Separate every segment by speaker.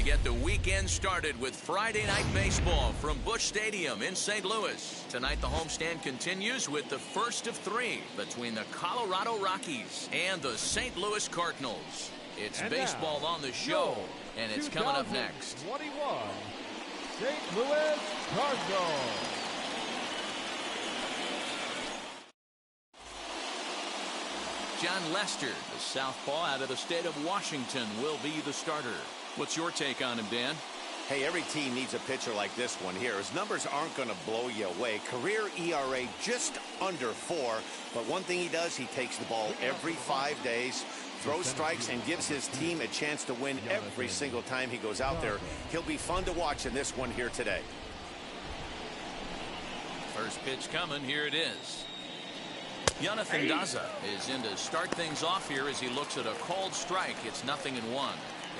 Speaker 1: to get the weekend started with Friday Night Baseball from Busch Stadium in St. Louis. Tonight the homestand continues with the first of three between the Colorado Rockies and the St. Louis Cardinals. It's baseball on the show, and it's coming up next.
Speaker 2: 21 St. Louis Cardinals.
Speaker 1: John Lester, the southpaw out of the state of Washington, will be the starter. What's your take on him, Dan?
Speaker 3: Hey, every team needs a pitcher like this one here. His numbers aren't going to blow you away. Career ERA just under 4. But one thing he does, he takes the ball every 5 days, throws strikes, and gives his team a chance to win every single time he goes out there. He'll be fun to watch in this one here today.
Speaker 1: First pitch coming. Here it is. Jonathan Daza is in to start things off here as he looks at a called strike. It's 0-1.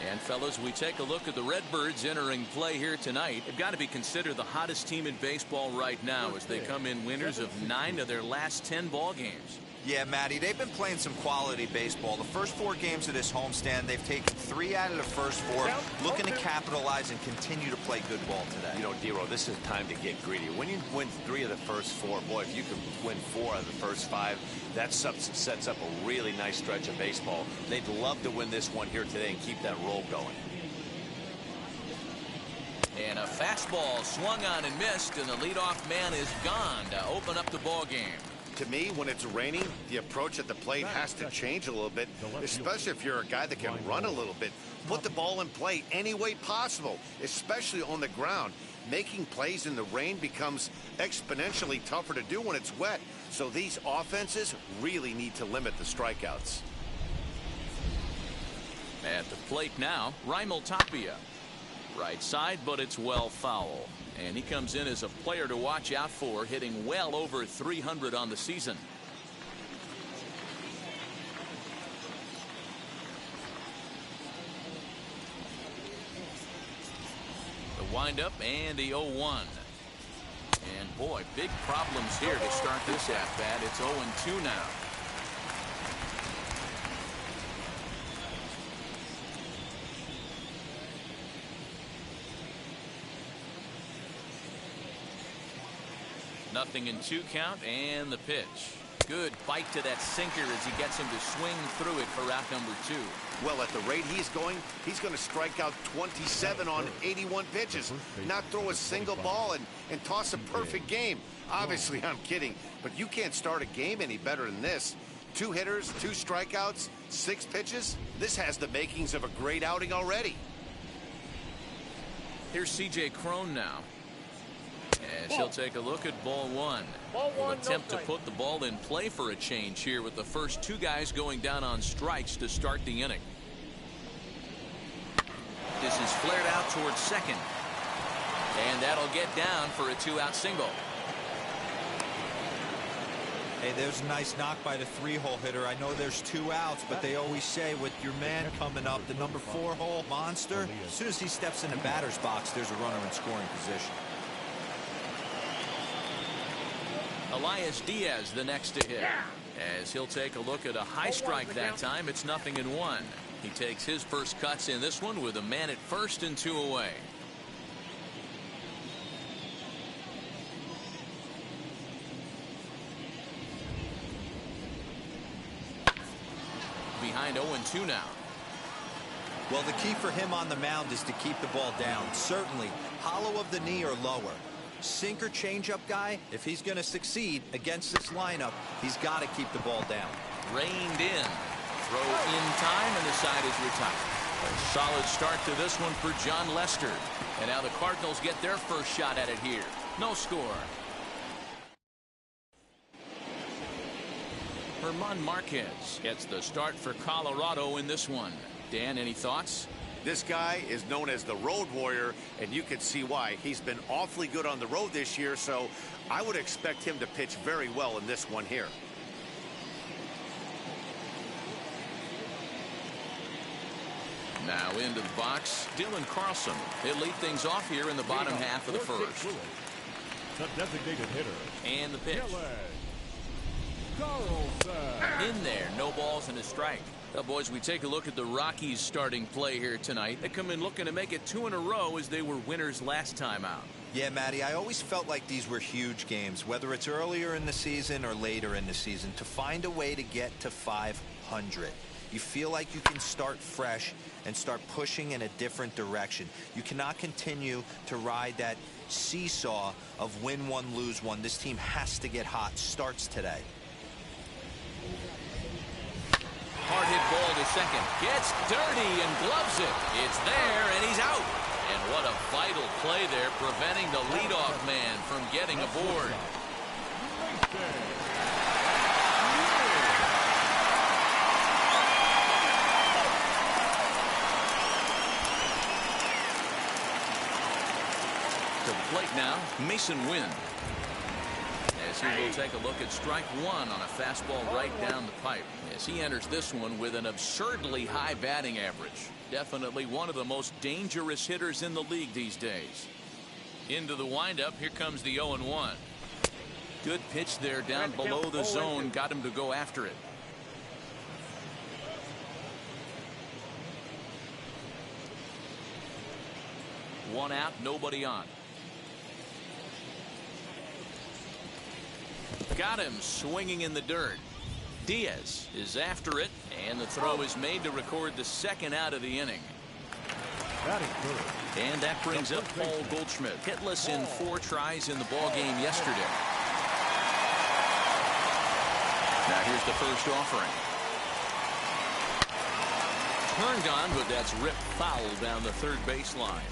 Speaker 1: And fellas, we take a look at the Redbirds entering play here tonight. They've got to be considered the hottest team in baseball right now as they come in winners of 9 of their last 10 ball games.
Speaker 4: Yeah, Matty, they've been playing some quality baseball. The first 4 games of this homestand, they've taken 3 out of the first 4, looking to capitalize and continue to play good ball today.
Speaker 3: You know, Dero, this is time to get greedy. When you win 3 of the first 4, boy, if you can win 4 out of the first 5, that sets up a really nice stretch of baseball. They'd love to win this one here today and keep that roll going.
Speaker 1: And a fastball swung on and missed, and the leadoff man is gone to open up the ball game.
Speaker 3: To me, when it's raining, the approach at the plate has to change a little bit, especially if you're a guy that can run a little bit. Put the ball in play any way possible, especially on the ground. Making plays in the rain becomes exponentially tougher to do when it's wet. So these offenses really need to limit the strikeouts.
Speaker 1: At the plate now, Raimel Tapia. Right side, but it's well foul. And he comes in as a player to watch out for, hitting well over 300 on the season. The windup and the 0-1. And boy, big problems here to start this at bat. It's 0-2 now. Nothing in 2 count, and the pitch. Good bite to that sinker as he gets him to swing through it for out number 2.
Speaker 3: Well, at the rate he's going to strike out 27 on 81 pitches, not throw a single ball, and toss a perfect game. Obviously, I'm kidding, but you can't start a game any better than this. 2 hitters, 2 strikeouts, 6 pitches. This has the makings of a great outing already.
Speaker 1: Here's C.J. Cron now, as he'll take a look at ball 1. He'll attempt to put the ball in play for a change here with the first 2 guys going down on strikes to start the inning. This is flared out towards second, and that'll get down for a 2-out single.
Speaker 4: Hey, there's a nice knock by the 3-hole hitter. I know there's 2 outs, but they always say with your man coming up, the number 4-hole monster, as soon as he steps in the batter's box, there's a runner in scoring position.
Speaker 1: Elias Diaz the next to hit, as he'll take a look at a high strike that time. It's 0-1. He takes his first cuts in this one with a man at first and 2 away. Behind 0-2 now.
Speaker 4: Well, the key for him on the mound is to keep the ball down. Certainly, hollow of the knee or lower. Sinker changeup guy, if he's going to succeed against this lineup, he's got to keep the ball down.
Speaker 1: Reined in. Throw in time, and the side is retired. A solid start to this one for John Lester. And now the Cardinals get their first shot at it here. No score. German Marquez gets the start for Colorado in this one. Dan, any thoughts?
Speaker 3: This guy is known as the road warrior, and you can see why. He's been awfully good on the road this year, so I would expect him to pitch very well in this one here.
Speaker 1: Now into the box, Dylan Carlson. He'll lead things off here in the bottom half of the first.
Speaker 2: The designated hitter.
Speaker 1: And the pitch. In there, no balls and a strike. Well, boys, we take a look at the Rockies starting play here tonight. They come in looking to make it 2 in a row as they were winners last time out.
Speaker 4: Yeah, Matty, I always felt like these were huge games, whether it's earlier in the season or later in the season, to find a way to get to 500. You feel like you can start fresh and start pushing in a different direction. You cannot continue to ride that seesaw of win one, lose one. This team has to get hot. Starts today.
Speaker 1: Hard hit ball to second. Gets dirty and gloves it. It's there, and he's out. And what a vital play there, preventing the leadoff man from getting aboard. To the plate now, Mason Wynn. As he will take a look at strike one on a fastball right down the pipe. As he enters this one with an absurdly high batting average. Definitely one of the most dangerous hitters in the league these days. Into the windup, here comes the 0-1. Good pitch there down below the zone, got him to go after it. One out, nobody on. Got him swinging in the dirt. Diaz is after it, and the throw is made to record the second out of the inning. And that brings up Paul Goldschmidt, hitless in 4 tries in the ball game yesterday. Now here's the first offering. Turned on, but that's ripped foul down the third baseline.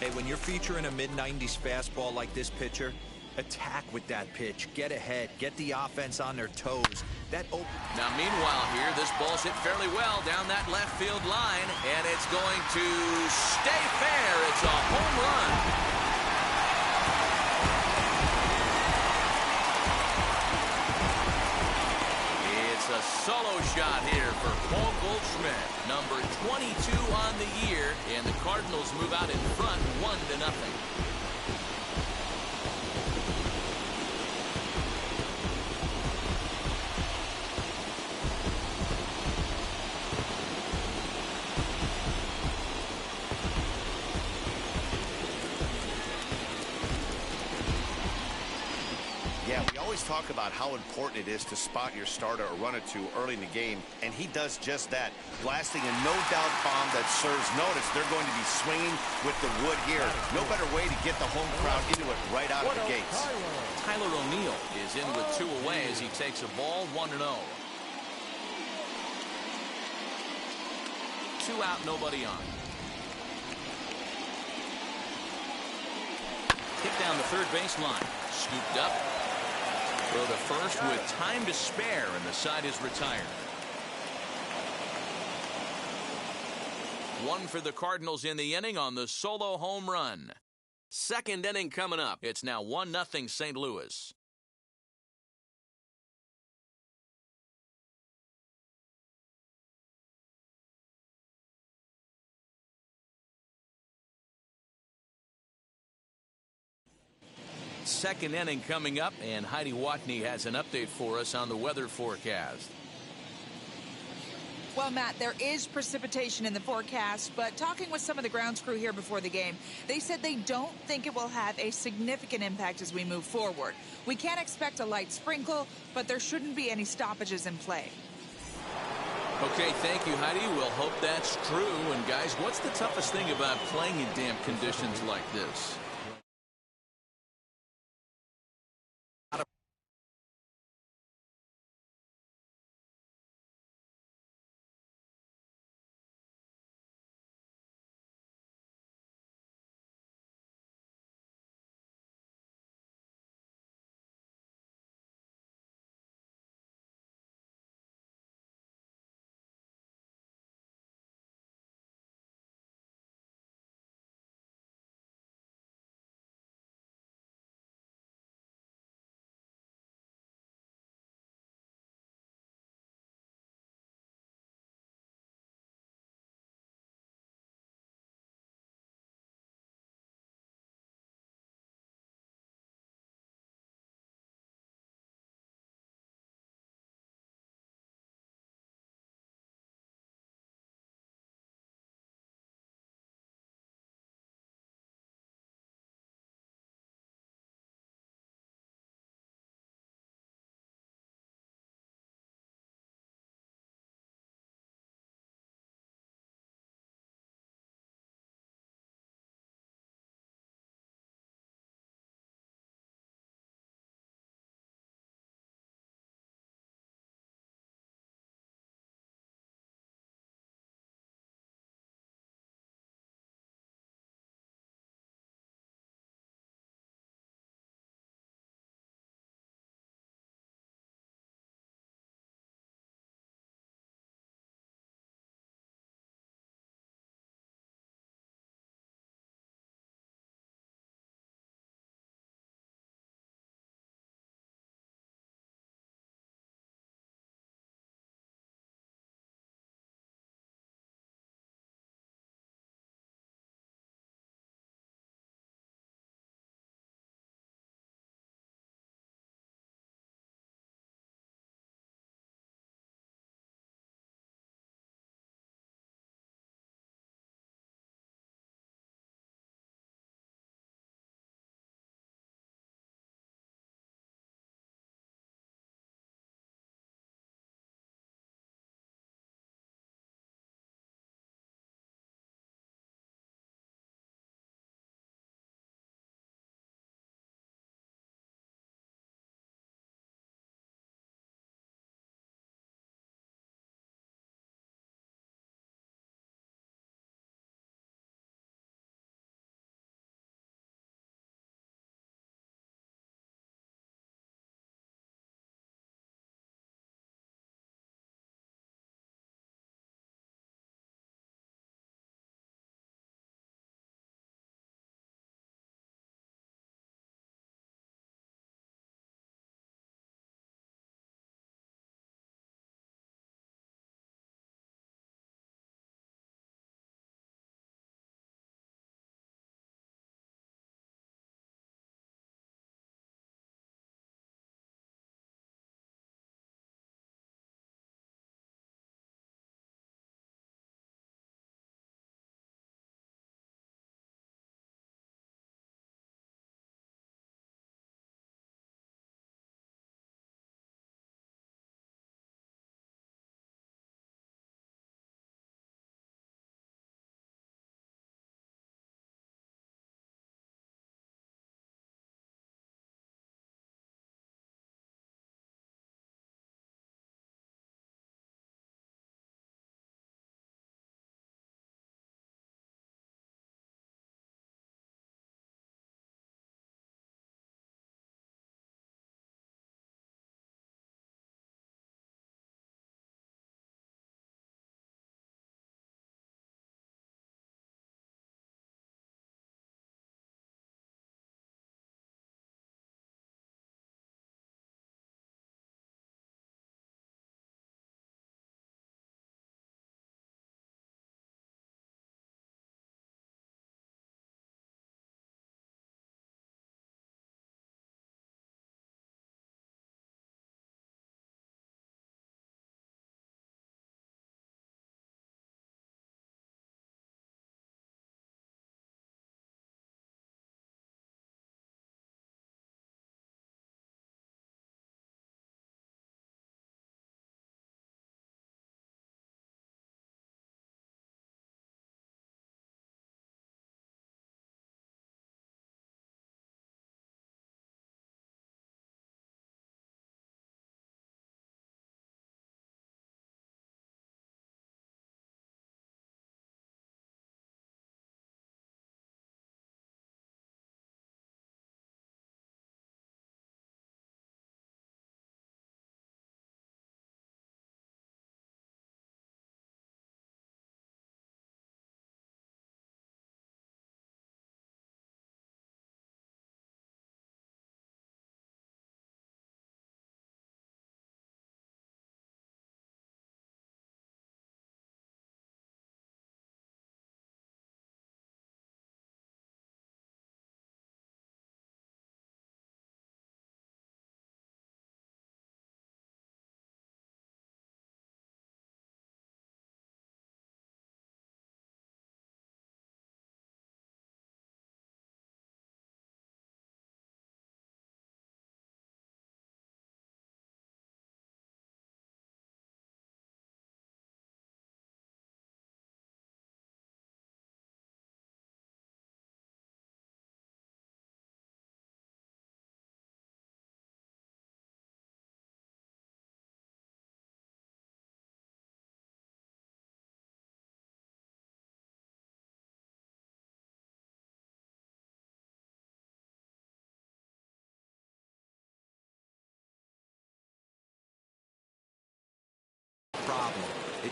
Speaker 4: Hey, when you're featuring a mid-90s fastball like this pitcher, attack with that pitch. Get ahead. Get the offense on their toes.
Speaker 1: Now, meanwhile here, this ball's hit fairly well down that left field line, and it's going to stay fair. It's a home run. It's a solo shot here for Paul Goldschmidt, number 22 on the year, and the Cardinals move out in front 1-0.
Speaker 3: Talk about how important it is to spot your starter or run it to early in the game, and he does just that, blasting a no-doubt bomb that serves notice. They're going to be swinging with the wood here. No better way to get the home crowd into it right out of the gates.
Speaker 1: Tyler O'Neill is in with 2 away as he takes a ball 1-0. 2 out, nobody on. Kick down the third baseline, scooped up. Throw to first with time to spare, and the side is retired. 1 for the Cardinals in the inning on the solo home run. Second inning coming up. It's now 1-0 St. Louis. Second inning coming up, and Heidi Watney has an update for us on the weather forecast.
Speaker 5: Well, Matt, there is precipitation in the forecast, but talking with some of the grounds crew here before the game, they said they don't think it will have a significant impact as we move forward. We can expect a light sprinkle, but there shouldn't be any stoppages in play.
Speaker 1: Okay, thank you, Heidi. We'll hope that's true. And guys, what's the toughest thing about playing in damp conditions like this?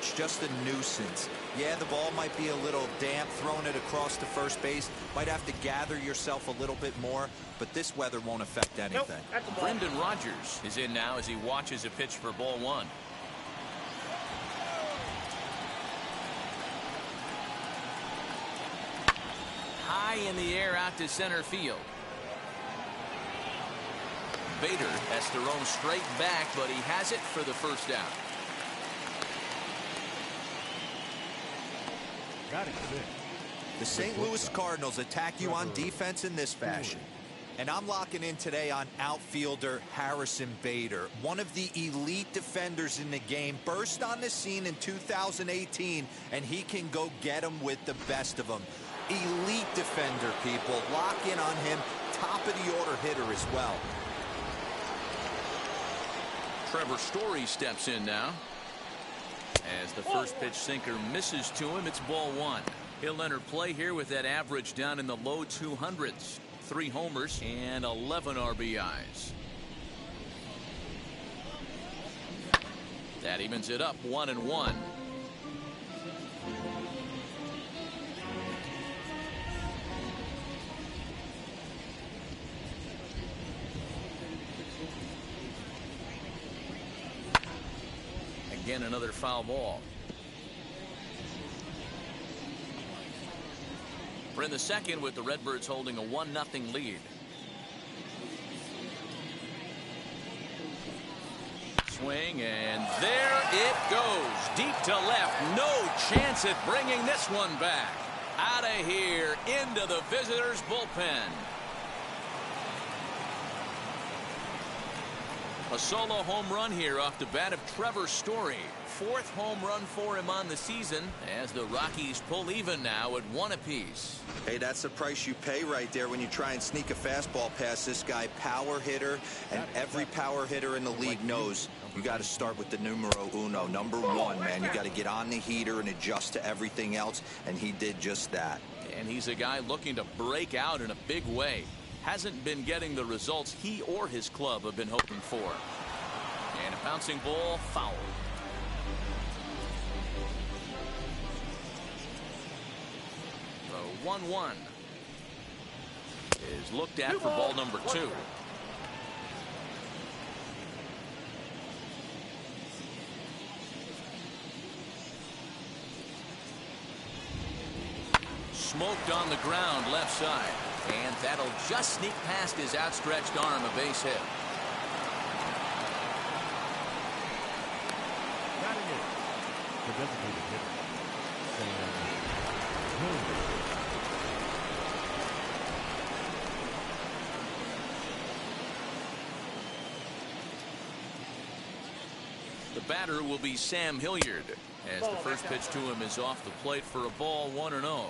Speaker 4: It's just a nuisance. Yeah, the ball might be a little damp, throwing it across to first base. Might have to gather yourself a little bit more, but this weather won't affect anything.
Speaker 1: Brendan Rodgers is in now as he watches a pitch for ball one. High in the air out to center field. Bader has to roam straight back, but he has it for the first out.
Speaker 2: Batting six.
Speaker 4: The St. Louis Cardinals attack you on defense in this fashion. And I'm locking in today on outfielder Harrison Bader, one of the elite defenders in the game, burst on the scene in 2018, and he can go get them with the best of them. Elite defender, people. Lock in on him. Top of the order hitter as well.
Speaker 1: Trevor Story steps in now. As the first pitch sinker misses to him, it's ball one. He'll enter play here with that average down in the low 200s. 3 homers and 11 RBIs. That evens it up 1-1. Again, another foul ball. We're in the second with the Redbirds holding a 1-0 lead. Swing, and there it goes. Deep to left. No chance at bringing this one back. Out of here into the visitors' bullpen. A solo home run here off the bat of Trevor Story. 4th home run for him on the season as the Rockies pull even now at 1 apiece.
Speaker 4: Hey, that's the price you pay right there when you try and sneak a fastball past this guy. Power hitter, and every power hitter in the league knows you got to start with the numero uno, number 1, man. You got to get on the heater and adjust to everything else, and he did just that.
Speaker 1: And he's a guy looking to break out in a big way. Hasn't been getting the results he or his club have been hoping for. And a bouncing ball foul. The 1-1 is looked at for ball number 2. Smoked on the ground left side. And that'll just sneak past his outstretched arm, a base hit.
Speaker 2: Batting it. The designated hitter. Hilliard.
Speaker 1: The batter will be Sam Hilliard as the first pitch to him is off the plate for a ball 1-0.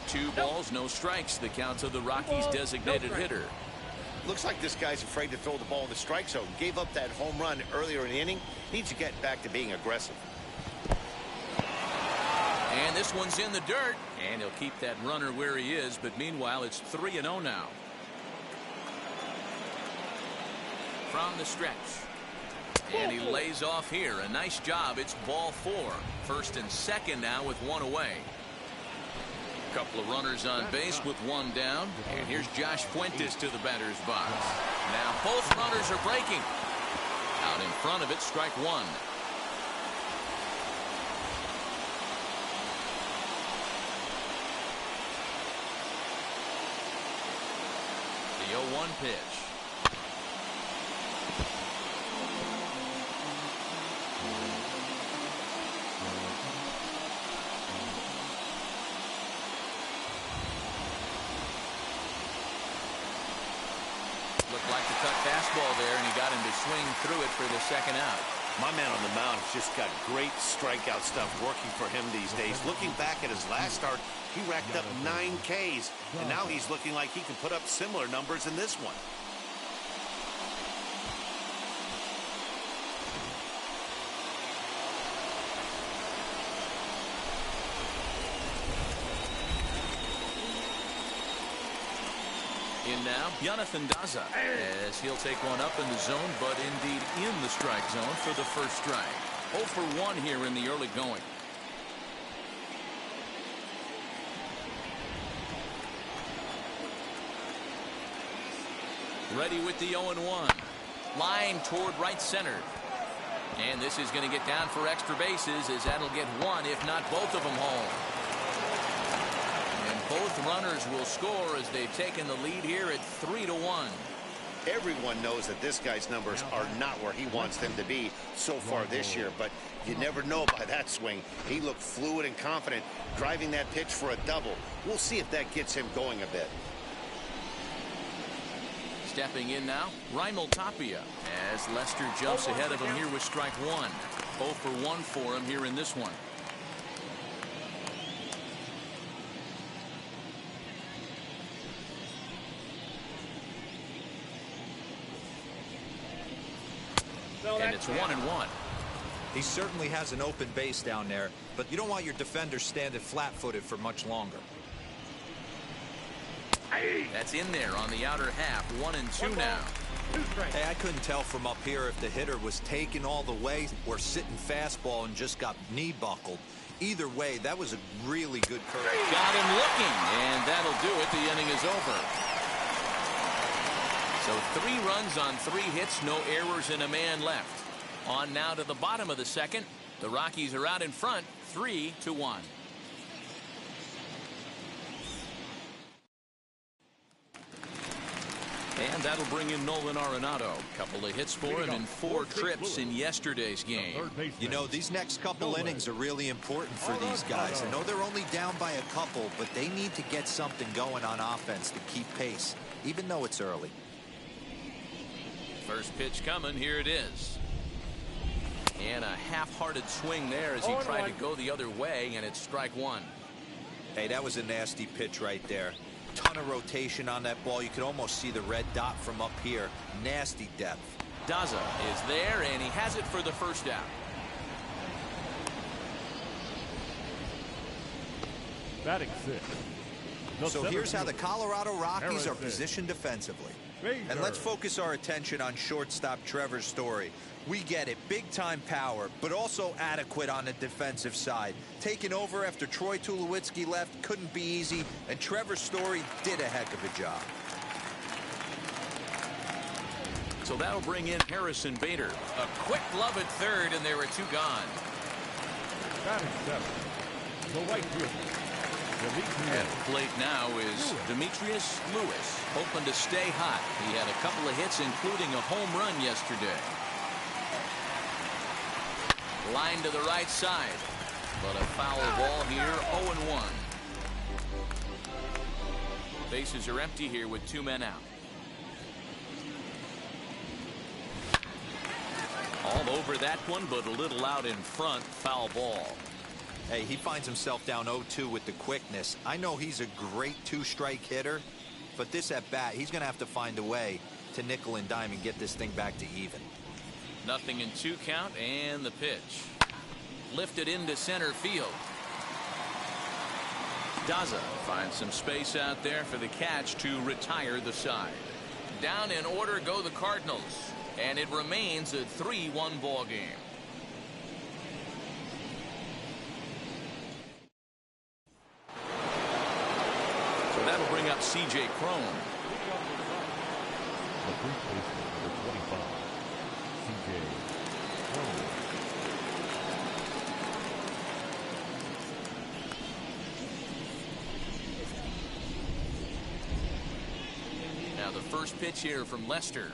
Speaker 1: Two balls, no strikes. The count to the Rockies' designated hitter.
Speaker 3: Looks like this guy's afraid to throw the ball in the strike zone. Gave up that home run earlier in the inning. Needs to get back to being aggressive.
Speaker 1: And this one's in the dirt. And he'll keep that runner where he is. But meanwhile, it's 3-0 now. From the stretch. And he lays off here. A nice job. It's ball 4. First and second now with 1 away. Couple of runners on base with 1 down. And here's Josh Fuentes to the batter's box. Now both runners are breaking. Out in front of it, strike 1. The 0-1 pitch. Like the cut fastball there, and he got him to swing through it for the second out.
Speaker 3: My man on the mound has just got great strikeout stuff working for him these days. Looking back at his last start, he racked up 9 Ks, and now he's looking like he can put up similar numbers in this one.
Speaker 1: In in now, Jonathan Daza, as he'll take one up in the zone, but indeed in the strike zone for the first strike. 0 for 1 here in the early going. Ready with the 0-1. Line toward right center. And this is going to get down for extra bases, as that'll get one, if not both of them, home. And both runners will score as they've taken the lead here at 3-1.
Speaker 3: Everyone knows that this guy's numbers are not where he wants them to be so far this year, but you never know by that swing. He looked fluid and confident, driving that pitch for a double. We'll see if that gets him going a bit.
Speaker 1: Stepping in now, Raimel Tapia, as Lester jumps ahead of him here with strike one. 0 for 1 for him here in this one. And it's 1-1.
Speaker 4: He certainly has an open base down there, but you don't want your defender standing flat-footed for much longer.
Speaker 1: That's in there on the outer half. 1-2 now.
Speaker 4: Hey, I couldn't tell from up here if the hitter was taken all the way or sitting fastball and just got knee buckled. Either way, that was a really good curve.
Speaker 1: Got him looking, and that'll do it. The inning is over. So 3 runs on 3 hits, no errors, and a man left. On now to the bottom of the second. The Rockies are out in front, 3-1. And that'll bring in Nolan Arenado. Couple of hits for him in 4 trips in yesterday's game.
Speaker 4: You know, these next couple innings are really important for these guys. I know they're only down by a couple, but they need to get something going on offense to keep pace, even though it's early.
Speaker 1: First pitch coming. Here it is. And a half-hearted swing there as he tried to go the other way, and it's strike one.
Speaker 4: Hey, that was a nasty pitch right there. Ton of rotation on that ball. You could almost see the red dot from up here. Nasty depth.
Speaker 1: Daza is there, and he has it for the first out.
Speaker 2: Batting 6.
Speaker 4: So here's how the Colorado Rockies are positioned defensively. And let's focus our attention on shortstop Trevor Story. We get it, big-time power, but also adequate on the defensive side. Taking over after Troy Tulowitzki left couldn't be easy, and Trevor Story did a heck of a job.
Speaker 1: So that'll bring in Harrison Bader. A quick glove at third, and there are 2 gone.
Speaker 2: Batting 7. The right fielder.
Speaker 1: At the plate now is Demetrius Lewis, hoping to stay hot. He had a couple of hits, including a home run yesterday. Line to the right side, but a foul ball here. 0-1. Bases are empty here with 2 men out. All over that one, but a little out in front. Foul ball.
Speaker 4: Hey, he finds himself down 0-2 with the quickness. I know he's a great 2-strike hitter, but this at bat, he's going to have to find a way to nickel and dime and get this thing back to even.
Speaker 1: Nothing in 2 count, and the pitch. Lifted into center field. Daza finds some space out there for the catch to retire the side. Down in order go the Cardinals, and it remains a 3-1 ball game. So that'll bring up C.J. Cron.
Speaker 2: The first baseman, number 25, C.J. Cron.
Speaker 1: Now the first pitch here from Lester.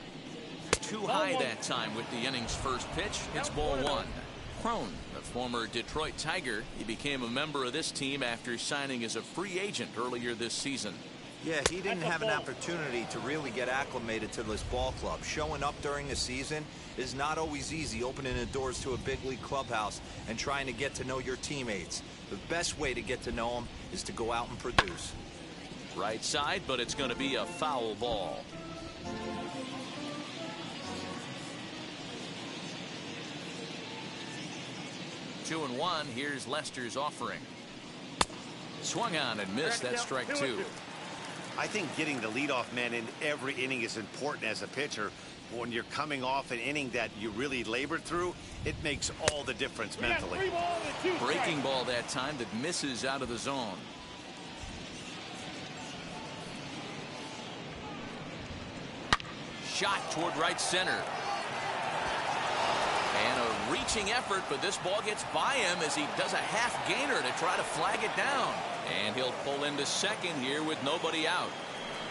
Speaker 1: Too high that time with the inning's first pitch. It's ball 1. Cron, a former Detroit Tiger, he became a member of this team after signing as a free agent earlier this season.
Speaker 4: Yeah, he didn't have an opportunity to really get acclimated to this ball club. Showing up during the season is not always easy, opening the doors to a big league clubhouse and trying to get to know your teammates. The best way to get to know them is to go out and produce.
Speaker 1: Right side, but it's going to be a foul ball. Two and one. Here's Lester's offering. Swung on and missed. That's strike 2.
Speaker 3: I think getting the leadoff man in every inning is important as a pitcher. When you're coming off an inning that you really labored through, it makes all the difference mentally.
Speaker 1: Breaking ball that time that misses out of the zone. Shot toward right center. And a reaching effort, but this ball gets by him as he does a half gainer to try to flag it down. And he'll pull into second here with nobody out.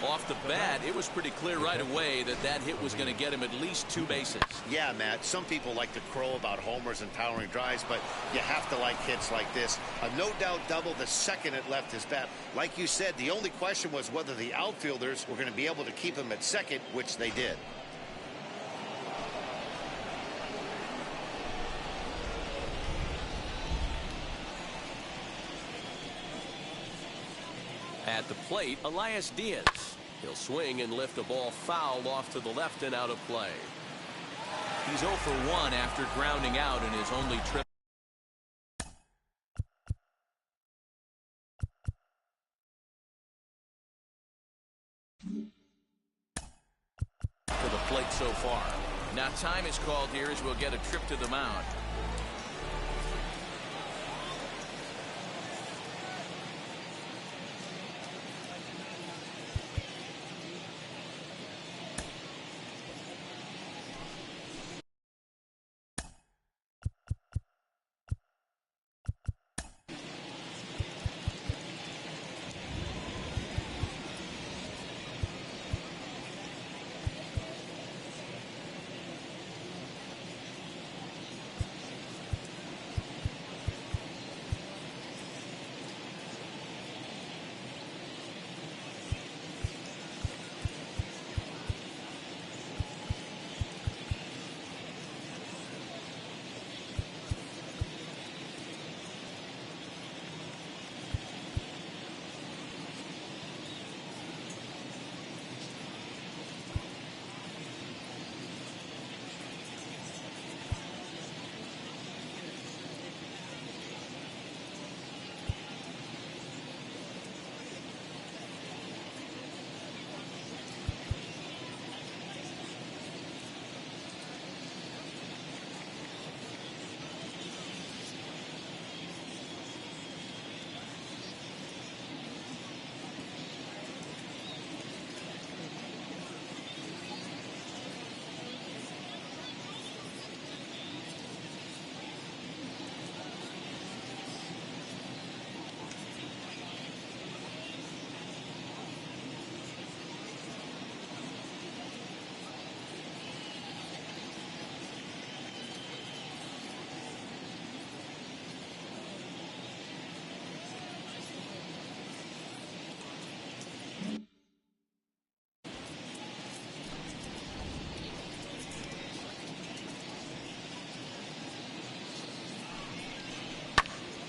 Speaker 1: Off the bat, it was pretty clear right away that that hit was going to get him at least 2 bases.
Speaker 3: Yeah, Matt, some people like to crow about homers and towering drives, but you have to like hits like this. A no-doubt double the second it left his bat. Like you said, the only question was whether the outfielders were going to be able to keep him at second, which they did.
Speaker 6: At the plate, Elias Diaz. He'll swing and lift a ball foul off to the left and out of play.
Speaker 1: He's 0 for 1 after grounding out in his only trip. To the plate so far. Now time is called here as we'll get a trip to the mound.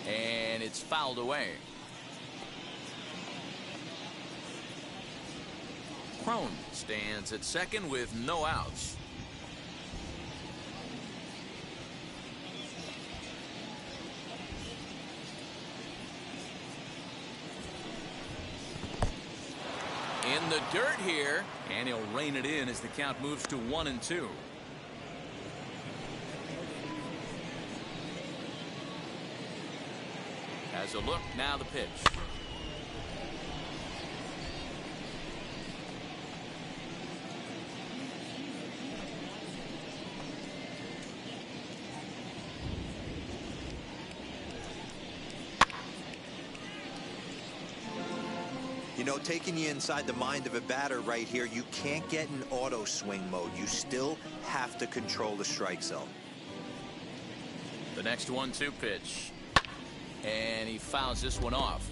Speaker 1: And it's fouled away. Crone stands at second with no outs. In the dirt here, and he'll rein it in as the count moves to 1-2. As a look, now the pitch.
Speaker 4: You know, taking you inside the mind of a batter right here, you can't get in auto swing mode. You still have to control the strike zone.
Speaker 1: The next 1-2 pitch. And he fouls this one off.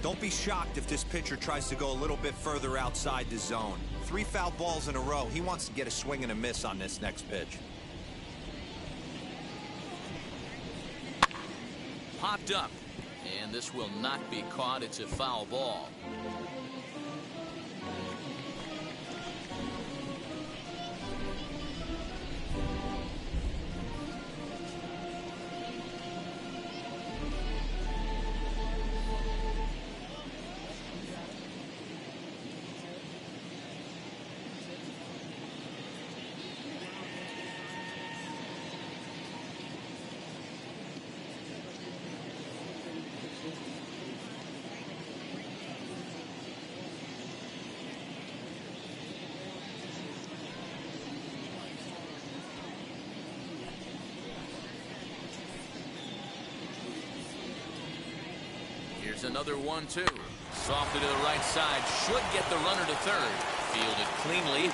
Speaker 4: Don't be shocked if this pitcher tries to go a little bit further outside the zone. 3 foul balls in a row. He wants to get a swing and a miss on this next pitch.
Speaker 1: Popped up. And this will not be caught. It's a foul ball. Here's another 1-2. Softly to the right side. Should get the runner to third. Fielded cleanly.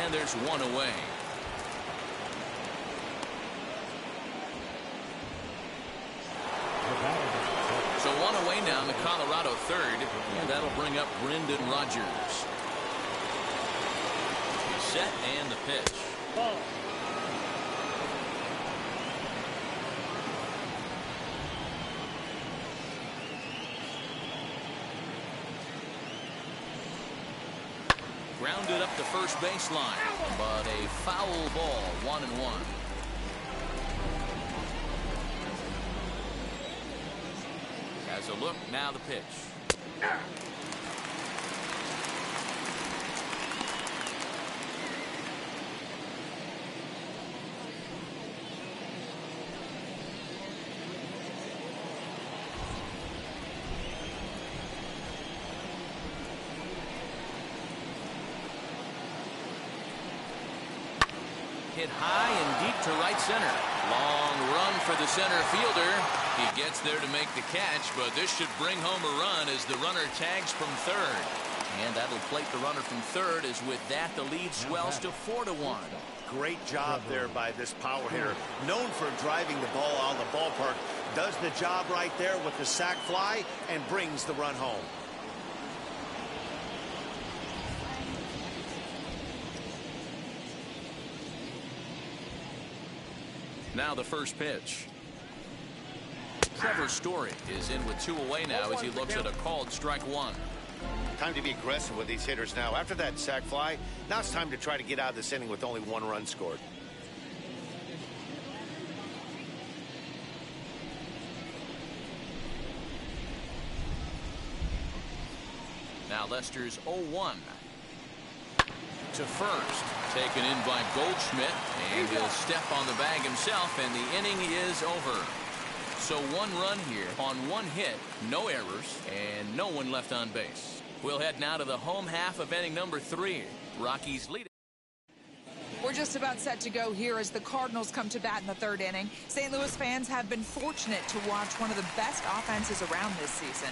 Speaker 1: And there's one away. So one away now in the Colorado third. And that'll bring up Brendan Rodgers. Set and the pitch. Grounded up the first baseline, but a foul ball, 1-1. Has a look, now the pitch. Hit high and deep to right center. Long run for the center fielder. He gets there to make the catch, but this should bring home a run as the runner tags from third. And that'll plate the runner from third, as with that the lead swells to 4-1.
Speaker 3: Great job there by this power hitter. Known for driving the ball out of the ballpark. Does the job right there with the sac fly and brings the run home.
Speaker 1: Now the first pitch. Trevor Story is in with 2 away now as he looks at a called strike 1.
Speaker 3: Time to be aggressive with these hitters now. After that sac fly, now it's time to try to get out of this inning with only 1 run scored.
Speaker 1: Now Lester's 0-1. To first, taken in by Goldschmidt, and he'll step on the bag himself, and the inning is over. So 1 run here on 1 hit, no errors, and no one left on base. We'll head now to the home half of inning number 3. Rockies lead.
Speaker 5: We're just about set to go here as the Cardinals come to bat in the 3rd inning. St. Louis fans have been fortunate to watch one of the best offenses around this season.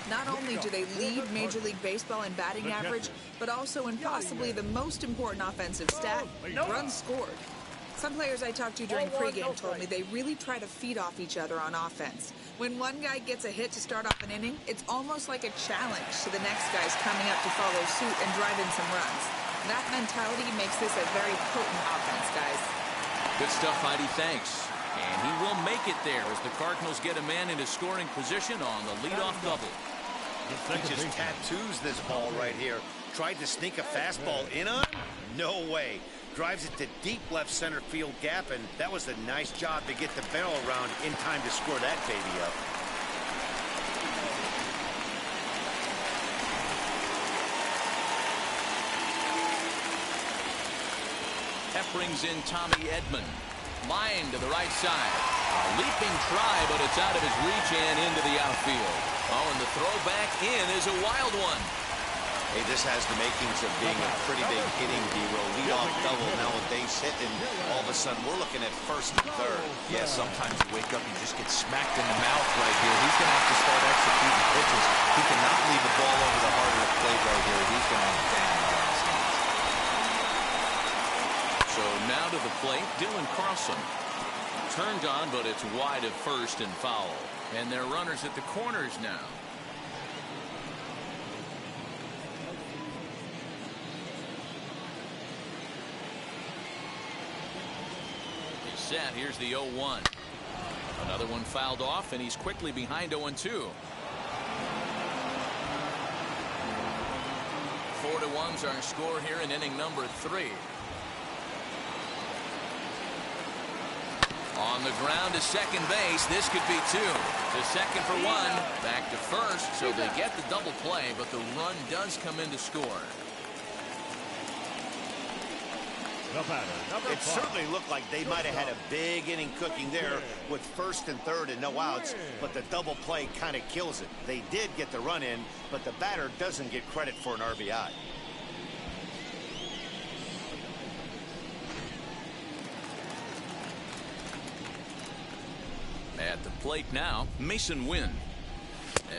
Speaker 5: Not only do they lead Major League Baseball in batting average, but also in possibly the most important offensive stat, runs scored. Some players I talked to during pregame told me they really try to feed off each other on offense. When one guy gets a hit to start off an inning, it's almost like a challenge to the next guys coming up to follow suit and drive in some runs. That mentality makes this a very potent offense, guys.
Speaker 1: Good stuff, Heidi. Thanks. And he will make it there as the Cardinals get a man into scoring position on the leadoff double.
Speaker 3: He just tattoos this ball right here. Tried to sneak a fastball in on him? No way. Drives it to deep left center field gap, and that was a nice job to get the barrel around in time to score that baby up.
Speaker 1: That brings in Tommy Edman. Line to the right side. A leaping try, but it's out of his reach and into the outfield. Oh, and the throw back in is a wild one.
Speaker 3: Hey, this has the makings of being a pretty big hitting hero. Leadoff double nowadays hit, and all of a sudden we're looking at first and third.
Speaker 4: Yeah, sometimes you wake up and you just get smacked in the mouth right here. He's going to have to start executing pitches. He cannot leave the ball over the heart of the plate right here. He's going to have damn last hands.
Speaker 1: So now to the plate, Dylan Carlson. Turned on, but it's wide at first and foul. And they're runners at the corners now. He's set. Here's the 0-1. Another one fouled off, and he's quickly behind 0-2. 4-1's our score here in inning number 3. On the ground to second base. This could be 2. To second for 1. Back to first. So they get the double play, but the run does come in to score.
Speaker 3: It certainly looked like they might have had a big inning cooking there with first and third and no outs, but the double play kind of kills it. They did get the run in, but the batter doesn't get credit for an RBI.
Speaker 1: At the plate now, Mason Wynn.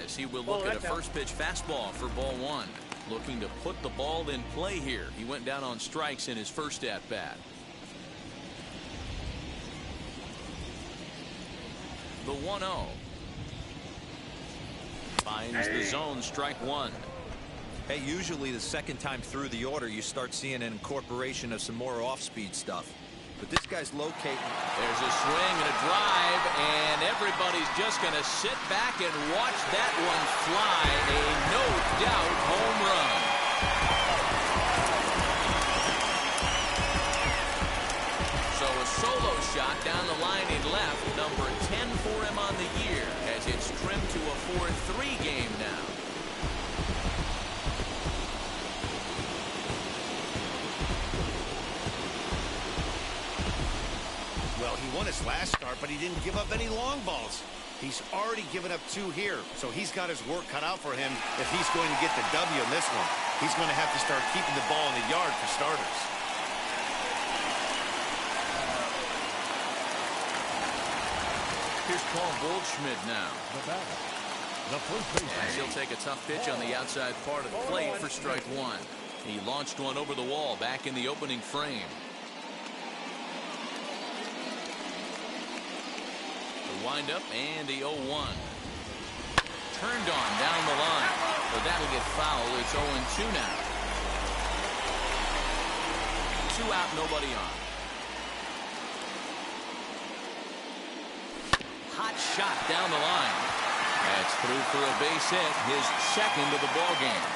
Speaker 1: as he will look at a first pitch fastball for ball one. Looking to put the ball in play here. He went down on strikes in his first at bat. The 1-0. Finds the zone, strike one.
Speaker 4: Hey, usually the second time through the order you start seeing an incorporation of some more off-speed stuff. But this guy's locating.
Speaker 1: There's a swing and a drive, and everybody's just going to sit back and watch that one fly. A no-doubt home run. So a solo shot down the line in left, number 10 for him on the year, as it's trimmed to a 4-3 game now.
Speaker 3: Well, he won his last start, but he didn't give up any long balls. He's already given up 2 here, so he's got his work cut out for him if he's going to get the W in this one. He's going to have to start keeping the ball in the yard for starters.
Speaker 1: Here's Paul Goldschmidt now. As he'll take a tough pitch on the outside part of the plate for strike one. He launched one over the wall back in the opening frame. The windup and the 0-1. Turned on down the line, but that'll get foul. It's 0-2 now. 2 out, nobody on. Hot shot down the line. That's through for a base hit, his second of the ball game.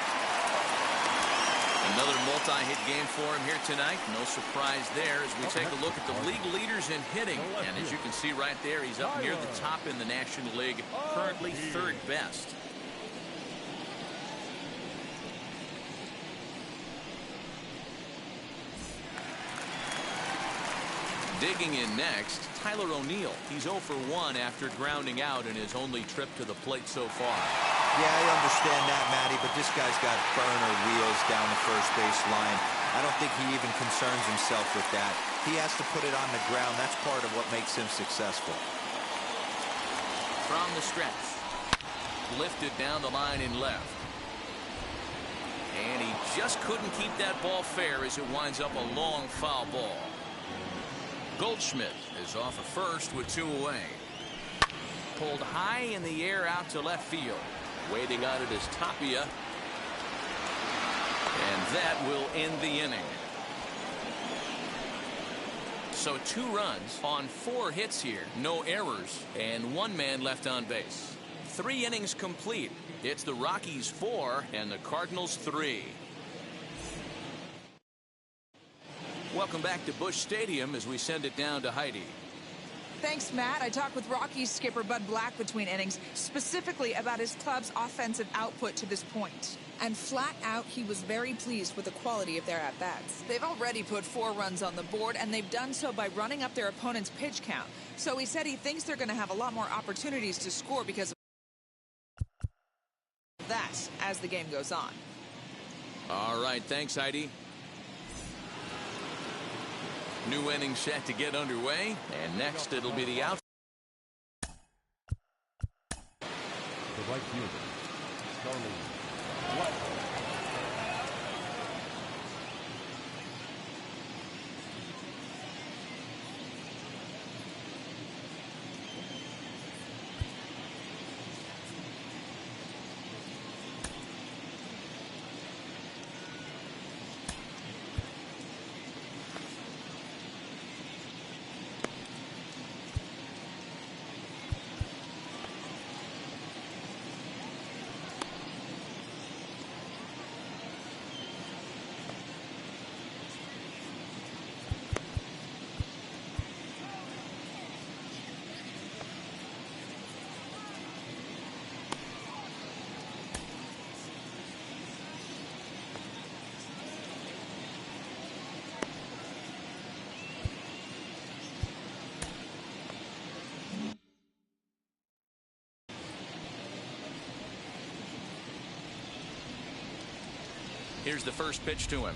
Speaker 1: Another multi-hit game for him here tonight. No surprise there as we take a look at the league leaders in hitting. And as you can see right there, he's up near the top in the National League, currently 3rd best. Digging in next, Tyler O'Neill. He's 0 for 1 after grounding out in his only trip to the plate so far.
Speaker 4: Yeah, I understand that, Matty, but this guy's got burner wheels down the first base line. I don't think he even concerns himself with that. He has to put it on the ground. That's part of what makes him successful.
Speaker 1: From the stretch. Lifted down the line in left. And he just couldn't keep that ball fair as it winds up a long foul ball. Goldschmidt is off at first with 2 away. Pulled high in the air out to left field. Waiting on it is Tapia. And that will end the inning. So 2 runs on 4 hits here. No errors and 1 man left on base. 3 innings complete. It's the Rockies 4 and the Cardinals 3. Welcome back to Busch Stadium as we send it down to Heidi.
Speaker 5: Thanks, Matt. I talked with Rockies skipper Bud Black between innings, specifically about his club's offensive output to this point. And flat out, he was very pleased with the quality of their at-bats. They've already put 4 runs on the board, and they've done so by running up their opponent's pitch count. So he said he thinks they're going to have a lot more opportunities to score because of that as the game goes on.
Speaker 1: All right, thanks, Heidi. New inning set to get underway, and next it'll be the out.
Speaker 2: The right fielder, Starling White.
Speaker 1: Here's the first pitch to him.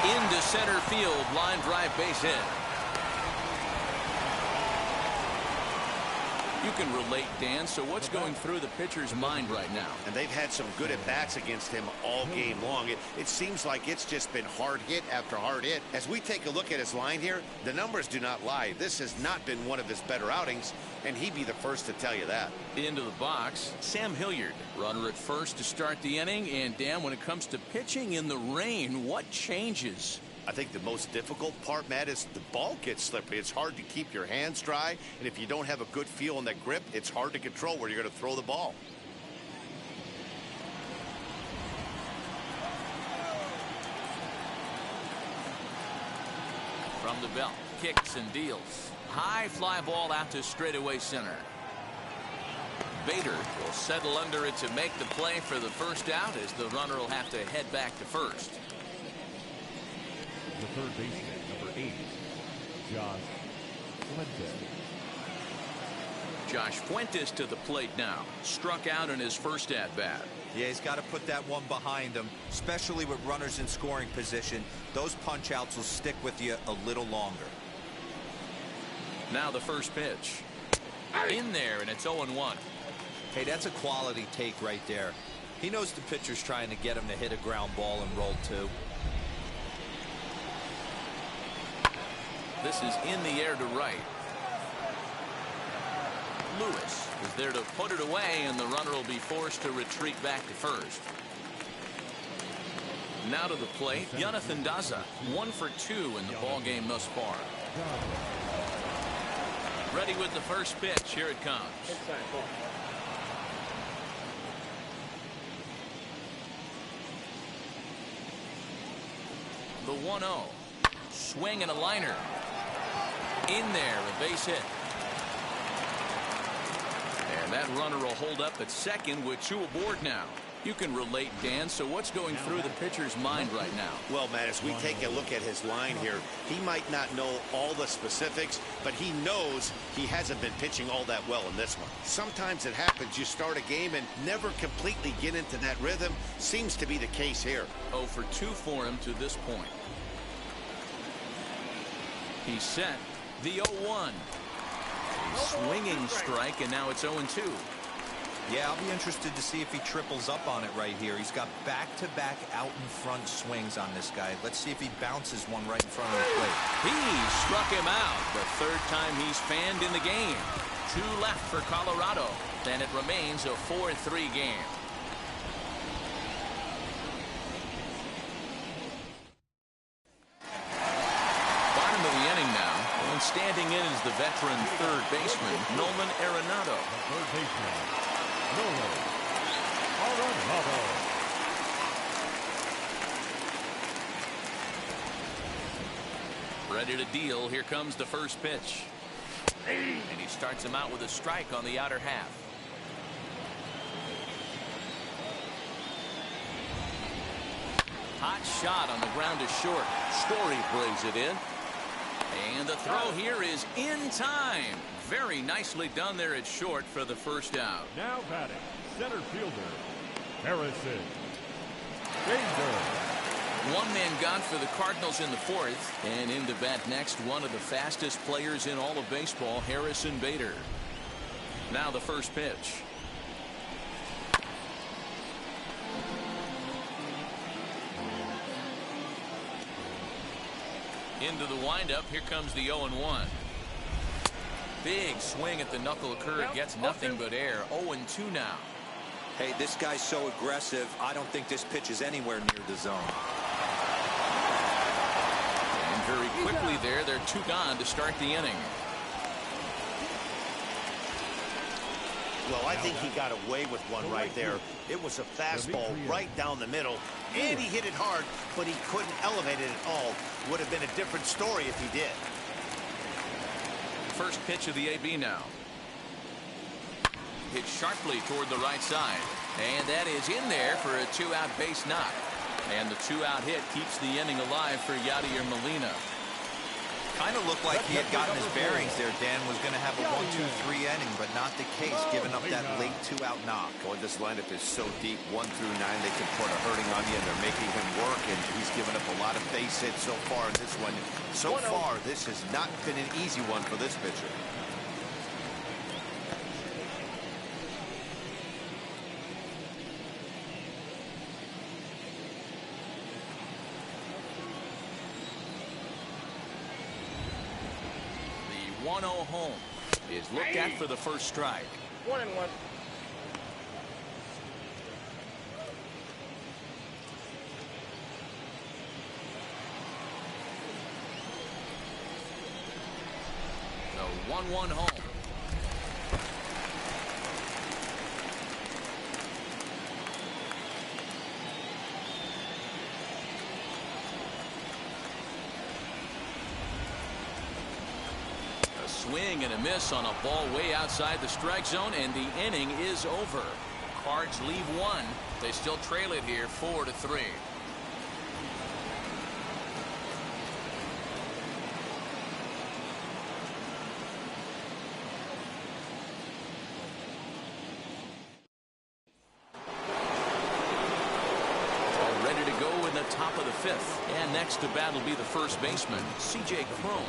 Speaker 1: Into center field, line drive base hit. You can relate, Dan. So what's going through the pitcher's mind right now?
Speaker 3: And they've had some good at-bats against him all game long. It seems like it's just been hard hit after hard hit. As we take a look at his line here, the numbers do not lie. This has not been one of his better outings, and he'd be the first to tell you that.
Speaker 1: Into the box, Sam Hilliard. Runner at first to start the inning. And, Dan, when it comes to pitching in the rain, what changes?
Speaker 3: I think the most difficult part, Matt, is the ball gets slippery. It's hard to keep your hands dry, and if you don't have a good feel on that grip, it's hard to control where you're going to throw the ball.
Speaker 1: From the belt, kicks and deals. High fly ball out to straightaway center. Bader will settle under it to make the play for the first out, as the runner will have to head back to first.
Speaker 2: The third baseman, number 8, Josh Fuentes.
Speaker 1: Josh Fuentes to the plate now. Struck out in his first at-bat.
Speaker 4: Yeah, he's got to put that one behind him, especially with runners in scoring position. Those punch-outs will stick with you a little longer.
Speaker 1: Now the first pitch. In there, and it's 0-1.
Speaker 4: Hey, that's a quality take right there. He knows the pitcher's trying to get him to hit a ground ball and roll two.
Speaker 1: This is in the air to right. Lewis is there to put it away, and the runner will be forced to retreat back to first. Now to the plate, Untitled Chapter, 1 for 2 in the ball game thus far. Ready with the first pitch. Here it comes. The 1-0. Swing and a liner. In there, a base hit. And that runner will hold up at second with 2 aboard now. You can relate, Dan. So what's going through the pitcher's mind right now?
Speaker 3: Well, Matt, as we take a look at his line here, he might not know all the specifics, but he knows he hasn't been pitching all that well in this one. Sometimes it happens. You start a game and never completely get into that rhythm. Seems to be the case here.
Speaker 1: 0 for 2 for him to this point. He's set. The 0-1. A swinging strike, and now it's 0-2.
Speaker 4: Yeah, I'll be interested to see if he triples up on it right here. He's got back-to-back out-in-front swings on this guy. Let's see if he bounces one right in front of the plate.
Speaker 1: He struck him out. The third time he's fanned in the game. 2 left for Colorado. Then it remains a 4-3 game. Bottom of the inning now. And standing in is the veteran third baseman, Nolan Arenado.
Speaker 2: Third baseman, Nolan Arenado.
Speaker 1: Ready to deal. Here comes the first pitch. And he starts him out with a strike on the outer half. Hot shot on the ground is short. Story brings it in. And the throw here is in time. Very nicely done there at short for the first out.
Speaker 2: Now batting, center fielder, Harrison Bader.
Speaker 1: 1 man gone for the Cardinals in the 4th. And in to bat next, one of the fastest players in all of baseball, Harrison Bader. Now the first pitch. Into the windup. Here comes the 0-1. Big swing at the knuckle curve. Gets nothing but air. 0-2 now.
Speaker 4: Hey, this guy's so aggressive. I don't think this pitch is anywhere near the zone.
Speaker 1: And very quickly there, they're 2 gone to start the inning.
Speaker 3: Well, I think he got away with one right there. It was a fastball right down the middle, and he hit it hard, but he couldn't elevate it at all. Would have been a different story if he did.
Speaker 1: First pitch of the AB now. Hit sharply toward the right side. And that is in there for a 2-out base knock. And the 2-out hit keeps the inning alive for Yadier Molina.
Speaker 4: Kind of looked like he had gotten his bearings there. Dan was going to have a 1-2-3 inning, but not the case, giving up that late 2-out knock.
Speaker 3: Boy, this lineup is so deep, 1 through 9. They can put a hurting on you, and they're making him work, and he's given up a lot of base hits so far in this one. So far, this has not been an easy one for this pitcher.
Speaker 1: 1-0 home is looked at for the first strike.
Speaker 7: 1-1.
Speaker 1: The 1-1 home. Swing and a miss on a ball way outside the strike zone, and the inning is over. Cards leave one. They still trail it here 4-3. All ready to go in the top of the fifth. And next to bat will be the first baseman, C.J. Cron.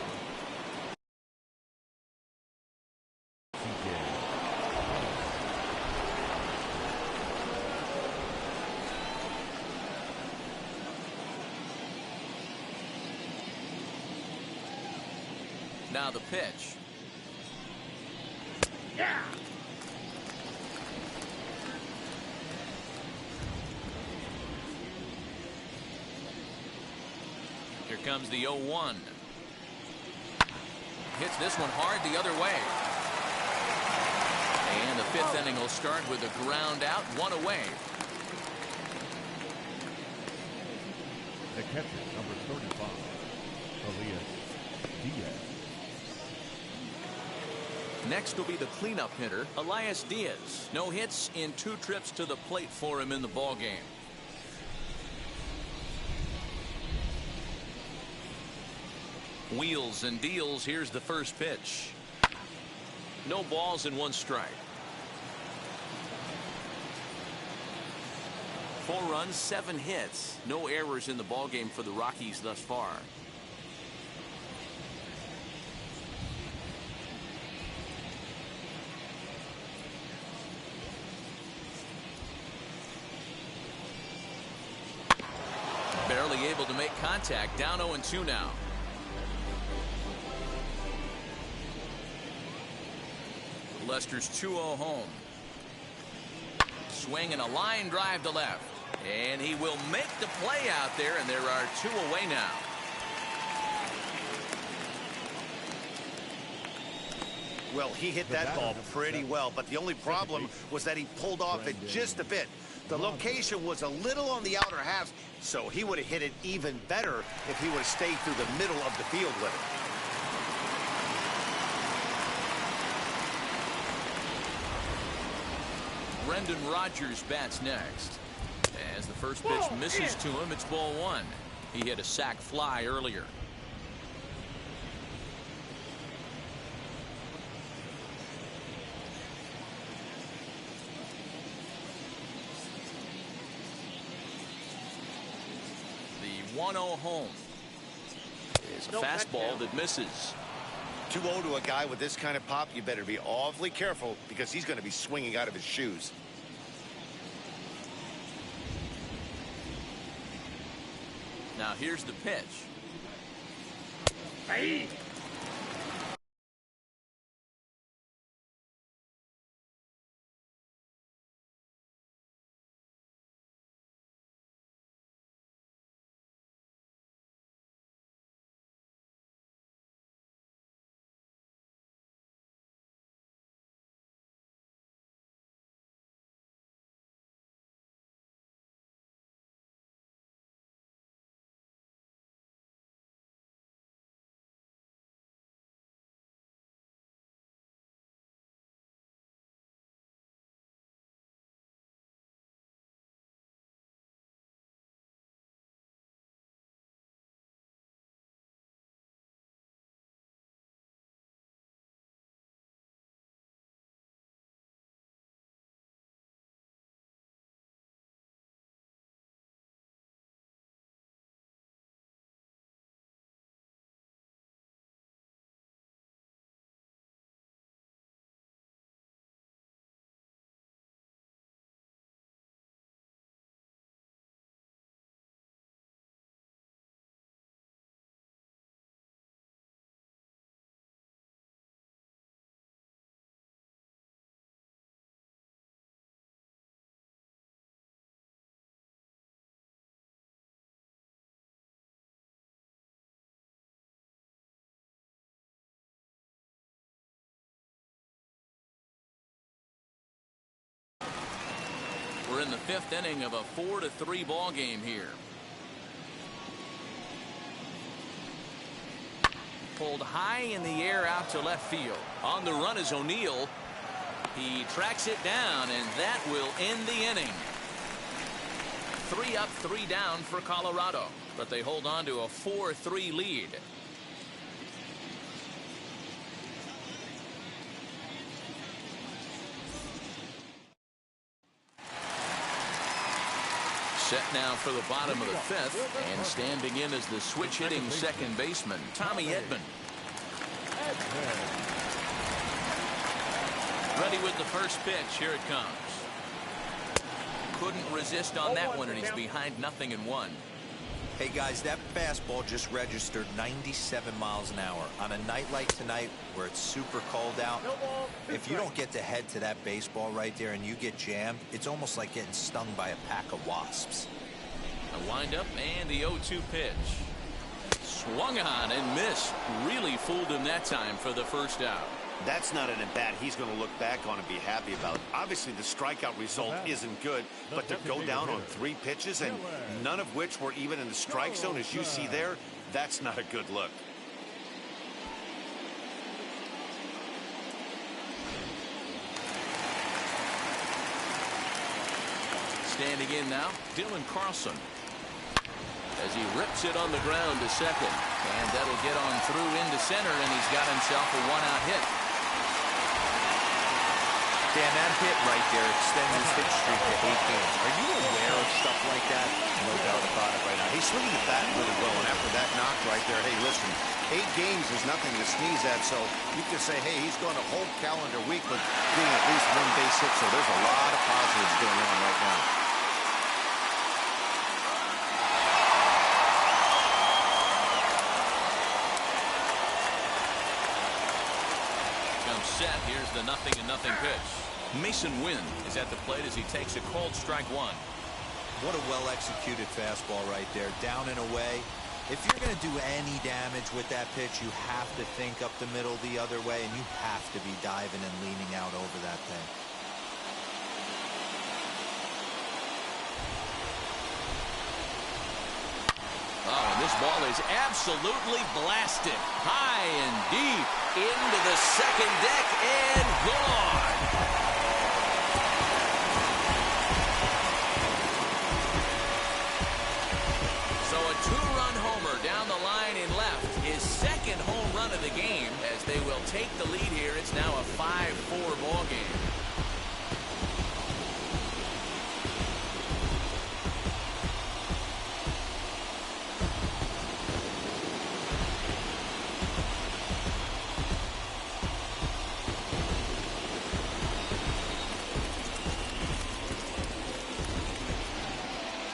Speaker 1: Now the pitch.
Speaker 7: Yeah.
Speaker 1: Here comes the 0-1. Hits this one hard the other way. And the fifth inning will start with a ground out, one away.
Speaker 2: The catcher, number 35, Elias Diaz.
Speaker 1: Next will be the cleanup hitter, Elias Diaz. No hits in 2 trips to the plate for him in the ballgame. Wheels and deals. Here's the first pitch. No balls and 1 strike. 4 runs, 7 hits. No errors in the ballgame for the Rockies thus far. Barely able to make contact. Down 0-2 now. Lester's 2-0 home. Swing and a line drive to left. And he will make the play out there, and there are 2 away now.
Speaker 3: Well, he hit that ball pretty well, but the only problem was that he pulled off it just a bit. The location was a little on the outer half, so he would have hit it even better if he would have stayed through the middle of the field with it.
Speaker 1: Brendan Rodgers bats next. As the first pitch misses to him, it's ball 1. He hit a sac fly earlier. The 1-0 home is a fastball that misses.
Speaker 3: 2-0 to a guy with this kind of pop, you better be awfully careful because he's going to be swinging out of his shoes.
Speaker 1: Now here's the pitch.
Speaker 7: Hey.
Speaker 1: We're in the 5th inning of a 4-3 ball game here. Pulled high in the air out to left field. On the run is O'Neill. He tracks it down, and that will end the inning. 3 up, 3 down for Colorado, but they hold on to a 4-3 lead. Set now for the bottom of the 5th, and standing in as the switch-hitting second baseman, Tommy Edman. Ready with the first pitch. Here it comes. Couldn't resist on that one, and he's behind 0-1.
Speaker 4: Hey guys, that fastball just registered 97 miles an hour. On a night like tonight where it's super cold out, if you don't get to head to that baseball right there and you get jammed, it's almost like getting stung by a pack of wasps.
Speaker 1: A windup and the 0-2 pitch. Swung on and missed. Really fooled him that time for the first out.
Speaker 3: That's not an at-bat he's going to look back on and be happy about. Obviously, the strikeout result isn't good, but to go down on 3 pitches and none of which were even in the strike zone, as you see there, that's not a good look.
Speaker 1: Standing in now, Dylan Carlson. As he rips it on the ground to second. And that'll get on through into center, and he's got himself a 1-out hit.
Speaker 4: Dan, that hit right there extends his hit streak to 8 games. Are you aware of stuff like that?
Speaker 3: No doubt about it right now. He's swinging the bat really well, and after that knock right there, hey, listen, 8 games is nothing to sneeze at, so you can say, hey, he's going a whole calendar week with doing at least 1 base hit, so there's a lot of positives going on right now.
Speaker 1: Set. Here's the 0-0 pitch. Mason Wynn is at the plate as he takes a called strike 1.
Speaker 4: What a well-executed fastball right there, down and away. If you're going to do any damage with that pitch, you have to think up the middle the other way, and you have to be diving and leaning out over that thing.
Speaker 1: Oh, and this ball is absolutely blasted. High and deep into the second deck and gone. So a 2-run homer down the line in left. His second home run of the game as they will take the lead here. It's now a 5-4 ball game.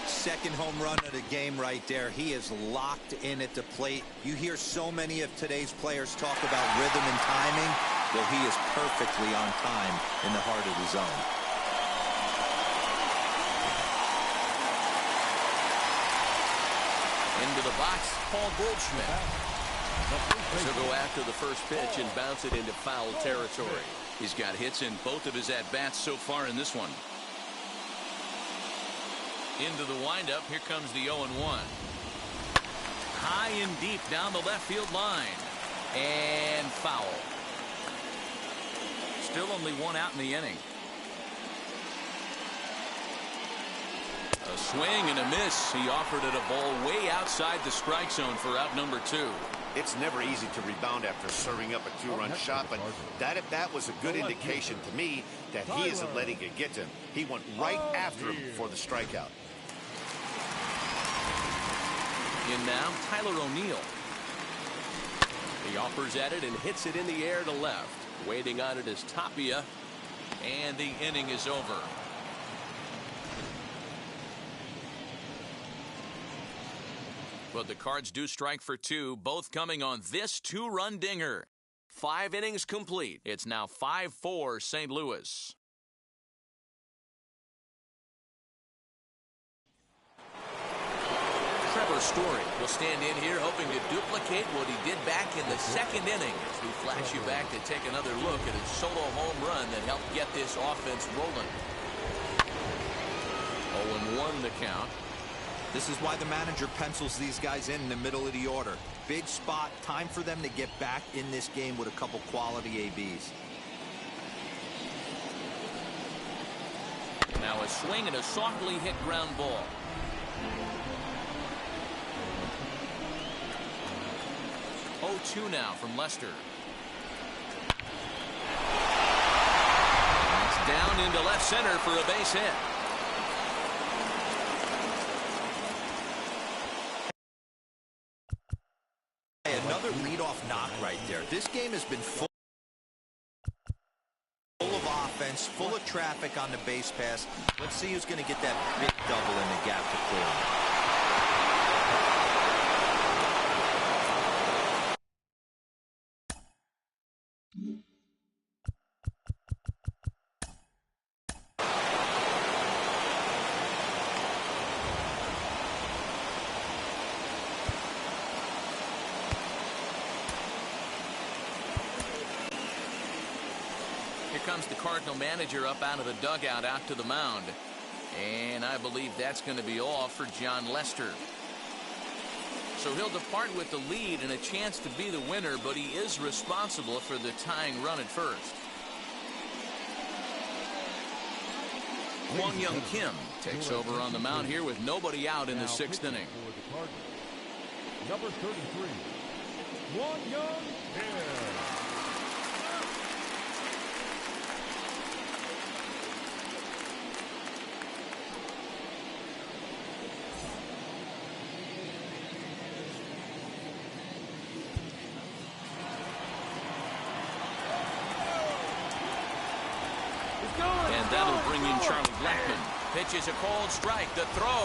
Speaker 4: Second home run of the game right there. He is locked in at the plate. You hear so many of today's players talk about rhythm and timing. Well, he is perfectly on time in the heart of the zone.
Speaker 1: Into the box, Paul Goldschmidt. He'll go after the first pitch and bounce it into foul territory. He's got hits in both of his at-bats so far in this one. Into the windup. Here comes the 0-1. High and deep down the left field line. And foul. Still only 1 out in the inning. A swing and a miss. He offered it a ball way outside the strike zone for out number 2.
Speaker 3: It's never easy to rebound after serving up a 2-run shot, but that at-bat was a good indication to me that he isn't letting it get to him. He went right after him for the strikeout.
Speaker 1: In now, Tyler O'Neill. He offers at it and hits it in the air to left. Waiting on it is Tapia, and the inning is over. But the Cards do strike for 2, both coming on this 2-run dinger. 5 innings complete. It's now 5-4 St. Louis. Trevor Story will stand in here hoping to duplicate what he did back in the 2nd inning as we flash you back to take another look at his solo home run that helped get this offense rolling. 0-1 the count.
Speaker 4: This is why the manager pencils these guys in the middle of the order. Big spot, time for them to get back in this game with a couple quality ABs.
Speaker 1: Now a swing and a softly hit ground ball. Oh, 2 now from Lester. It's down into left center for a base hit.
Speaker 4: Another leadoff knock right there. This game has been full of offense, full of traffic on the base pass. Let's see who's going to get that big double in the gap to clear.
Speaker 1: Here comes the Cardinal manager up out of the dugout out to the mound. And I believe that's going to be all for John Lester. So he'll depart with the lead and a chance to be the winner, but he is responsible for the tying run at first. Kwang Young Kim takes over on the mound here with nobody out in the 6th inning.
Speaker 2: Number 33, Kwang Young Kim.
Speaker 1: And that'll bring in Charlie Blackmon. Pitches a cold strike. The throw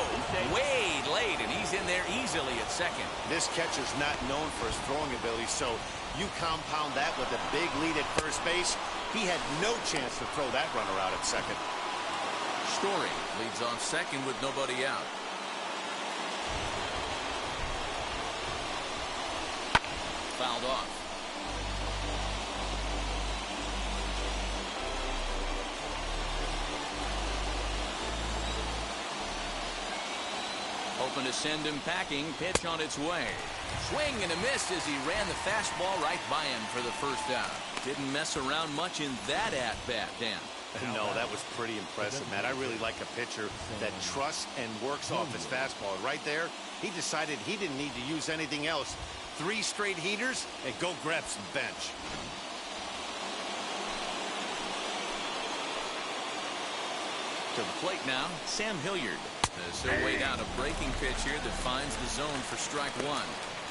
Speaker 1: way late, and he's in there easily at second.
Speaker 3: This catcher's not known for his throwing ability, so you compound that with a big lead at first base. He had no chance to throw that runner out at second.
Speaker 1: Story leads off second with nobody out. Fouled off. Hoping to send him packing. Pitch on its way. Swing and a miss as he ran the fastball right by him for the first out. Didn't mess around much in that at-bat, Dan.
Speaker 3: No, that was pretty impressive, Matt. I really like a pitcher that trusts and works off his fastball. Right there, he decided he didn't need to use anything else. 3 straight heaters and go grab some bench.
Speaker 1: To the plate now, Sam Hilliard. As he'll wait out a breaking pitch here that finds the zone for strike 1.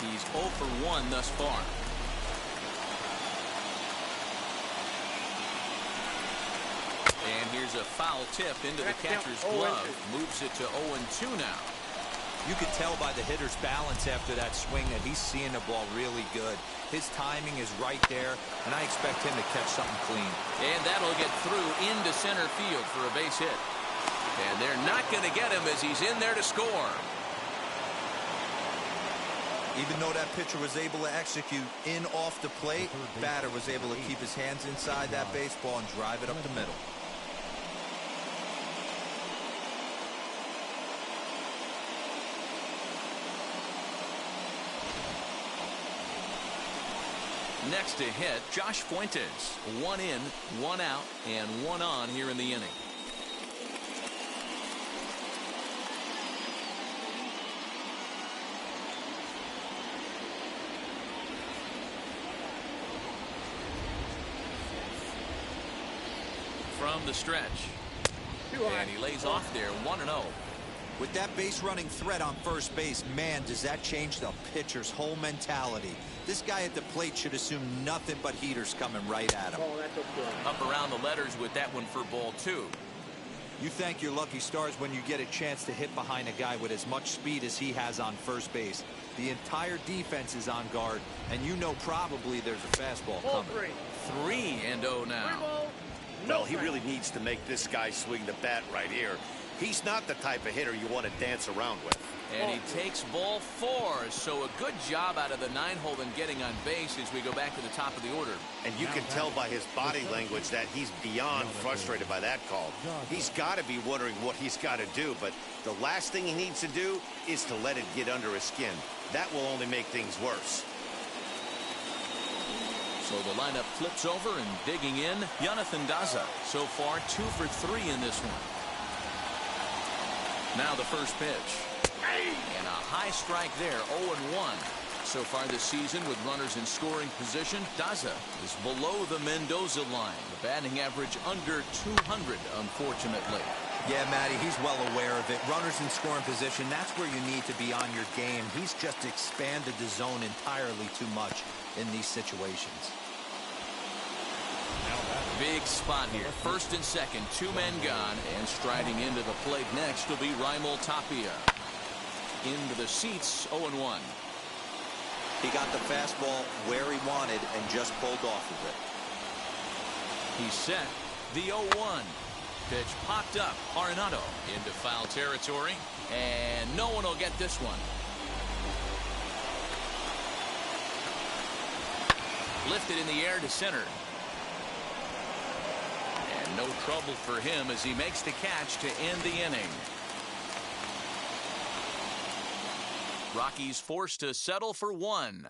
Speaker 1: He's 0 for 1 thus far. And here's a foul tip into the catcher's glove. Moves it to 0-2 now.
Speaker 4: You could tell by the hitter's balance after that swing that he's seeing the ball really good. His timing is right there, and I expect him to catch something clean.
Speaker 1: And that'll get through into center field for a base hit. And they're not going to get him as he's in there to score.
Speaker 4: Even though that pitcher was able to execute in off the plate, batter was able to keep his hands inside that baseball and drive it up the middle.
Speaker 1: Next to hit, Josh Fuentes. 1 in, 1 out, and 1 on here in the inning. From the stretch. And he lays off there, 1-0.
Speaker 4: With that base running threat on first base, man, does that change the pitcher's whole mentality. This guy at the plate should assume nothing but heaters coming right at him.
Speaker 1: Up around the letters with that one for ball 2.
Speaker 4: You thank your lucky stars when you get a chance to hit behind a guy with as much speed as he has on first base. The entire defense is on guard, and you know probably there's a fastball coming.
Speaker 1: 3-0 now.
Speaker 3: Well, he really needs to make this guy swing the bat right here. He's not the type of hitter you want to dance around with.
Speaker 1: And he takes ball 4. So a good job out of the 9-hole in getting on base as we go back to the top of the order.
Speaker 3: And you can tell by his body language that he's beyond frustrated by that call. He's got to be wondering what he's got to do, but the last thing he needs to do is to let it get under his skin. That will only make things worse.
Speaker 1: So the lineup flips over, and digging in, Untitled Chapter. So far 2 for 3 in this one. Now the first pitch. And a high strike there, 0-1. So far this season with runners in scoring position, Daza is below the Mendoza line. The batting average under 200, unfortunately.
Speaker 4: Yeah, Matty, he's well aware of it. Runners in scoring position, that's where you need to be on your game. He's just expanded the zone entirely too much in these situations.
Speaker 1: Big spot here. First and second, 2 men gone, and striding into the plate next will be Raimel Tapia. Into the seats, 0-1.
Speaker 4: He got the fastball where he wanted and just pulled off of it.
Speaker 1: He's set. The 0-1. Pitch popped up. Arenado into foul territory, and no one will get this one. Lifted in the air to center. And no trouble for him as he makes the catch to end the inning. Rockies forced to settle for 1.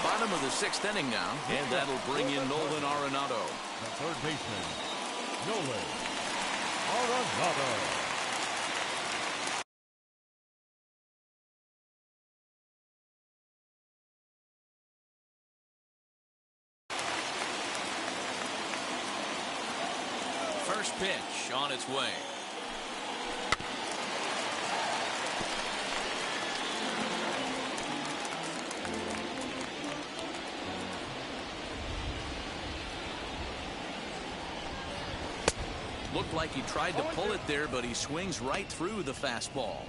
Speaker 1: Bottom of the 6th inning now, and that'll bring in Nolan Arenado.
Speaker 2: The third baseman, Nolan Arenado.
Speaker 1: First pitch on its way. Looked like he tried to pull it there, but he swings right through the fastball.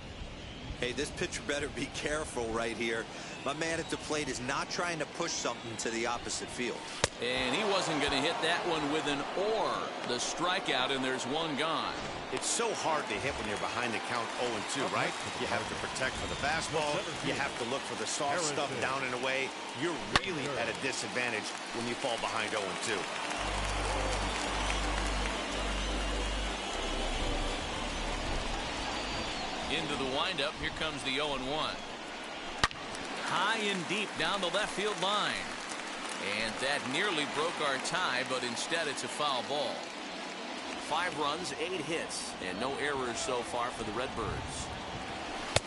Speaker 4: Hey, this pitcher better be careful right here. My man at the plate is not trying to push something to the opposite field.
Speaker 1: And he wasn't going to hit that one with an or. The strikeout, and there's 1 gone.
Speaker 3: It's so hard to hit when you're behind the count 0-2, right? You have to protect for the fastball. You have to look for the soft stuff down and away. You're really at a disadvantage when you fall behind 0-2.
Speaker 1: Into the windup, here comes the 0-1. High and deep down the left field line. And that nearly broke our tie, but instead it's a foul ball. 5 runs, 8 hits, and no errors so far for the Redbirds.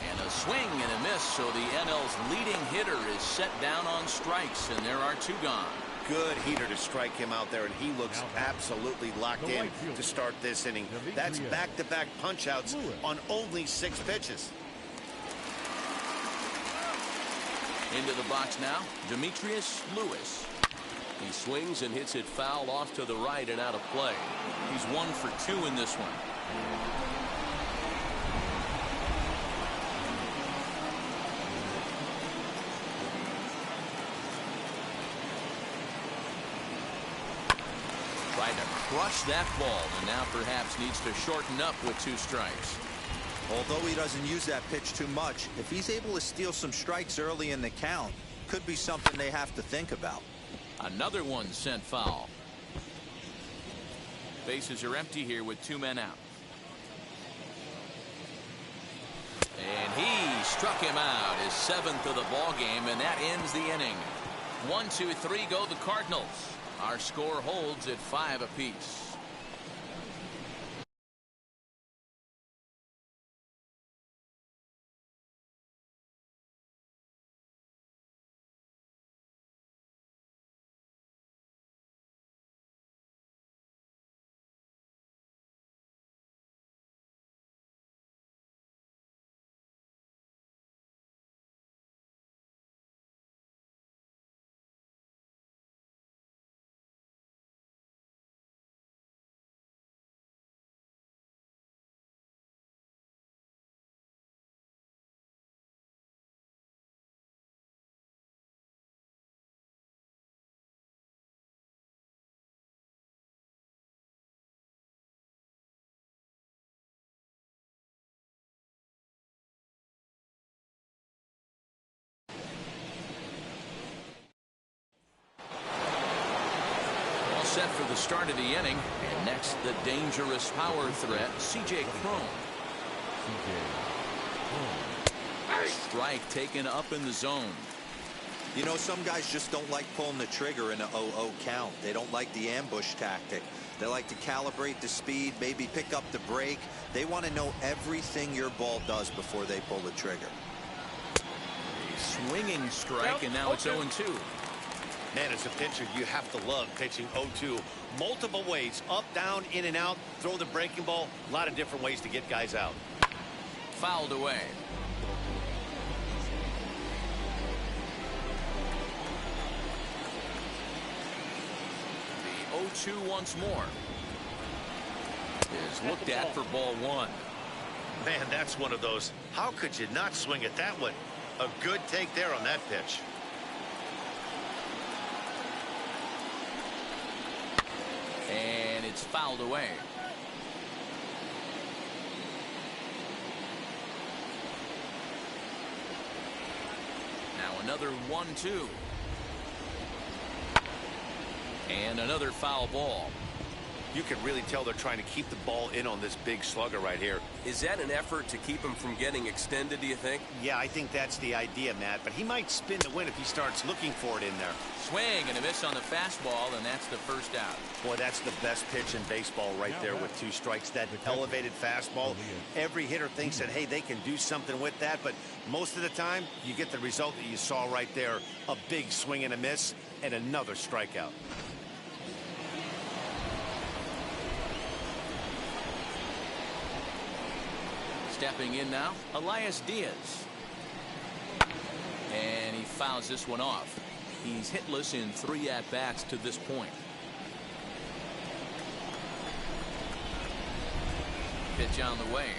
Speaker 1: And a swing and a miss, so the NL's leading hitter is set down on strikes, and there are 2 gone.
Speaker 3: Good heater to strike him out there, and he looks absolutely locked in to start this inning. That's back-to-back punch-outs on only 6 pitches.
Speaker 1: Into the box now, Demetrius Lewis.
Speaker 6: He swings and hits it foul off to the right and out of play.
Speaker 1: He's 1 for 2 in this one. Tried to crush that ball, and now perhaps needs to shorten up with 2 strikes.
Speaker 4: Although he doesn't use that pitch too much, if he's able to steal some strikes early in the count, could be something they have to think about.
Speaker 1: Another one sent foul. Bases are empty here with 2 men out. And he struck him out, his 7th of the ball game, and that ends the inning. 1, 2, 3 go the Cardinals. Our score holds at 5 apiece. set for the start of the inning. And next, the dangerous power threat, C.J. Cron. Strike taken up in the zone.
Speaker 4: You know, some guys just don't like pulling the trigger in an 0-0 count. They don't like the ambush tactic. They like to calibrate the speed, maybe pick up the break. They want to know everything your ball does before they pull the trigger.
Speaker 1: A swinging strike, and now it's 0-2.
Speaker 3: Man, as a pitcher, you have to love pitching 0-2. Multiple ways, up, down, in and out, throw the breaking ball. A lot of different ways to get guys out.
Speaker 1: Fouled away. The 0-2 once more is looked at for ball one.
Speaker 3: Man, that's one of those. How could you not swing at that one? A good take there on that pitch.
Speaker 1: And it's fouled away. Now another 1-2. And another foul ball.
Speaker 3: You can really tell they're trying to keep the ball in on this big slugger right here.
Speaker 6: Is that an effort to keep him from getting extended, do you think?
Speaker 3: Yeah, I think that's the idea, Matt. But he might spin to win if he starts looking for it in there.
Speaker 1: Swing and a miss on the fastball, and that's the first out.
Speaker 3: Boy, that's the best pitch in baseball right there with 2 strikes. That elevated fastball. Every hitter thinks that, hey, they can do something with that. But most of the time, you get the result that you saw right there. A big swing and a miss and another strikeout.
Speaker 1: Stepping in now, Elias Diaz. And he fouls this one off. He's hitless in 3 at-bats to this point. Pitch on the way.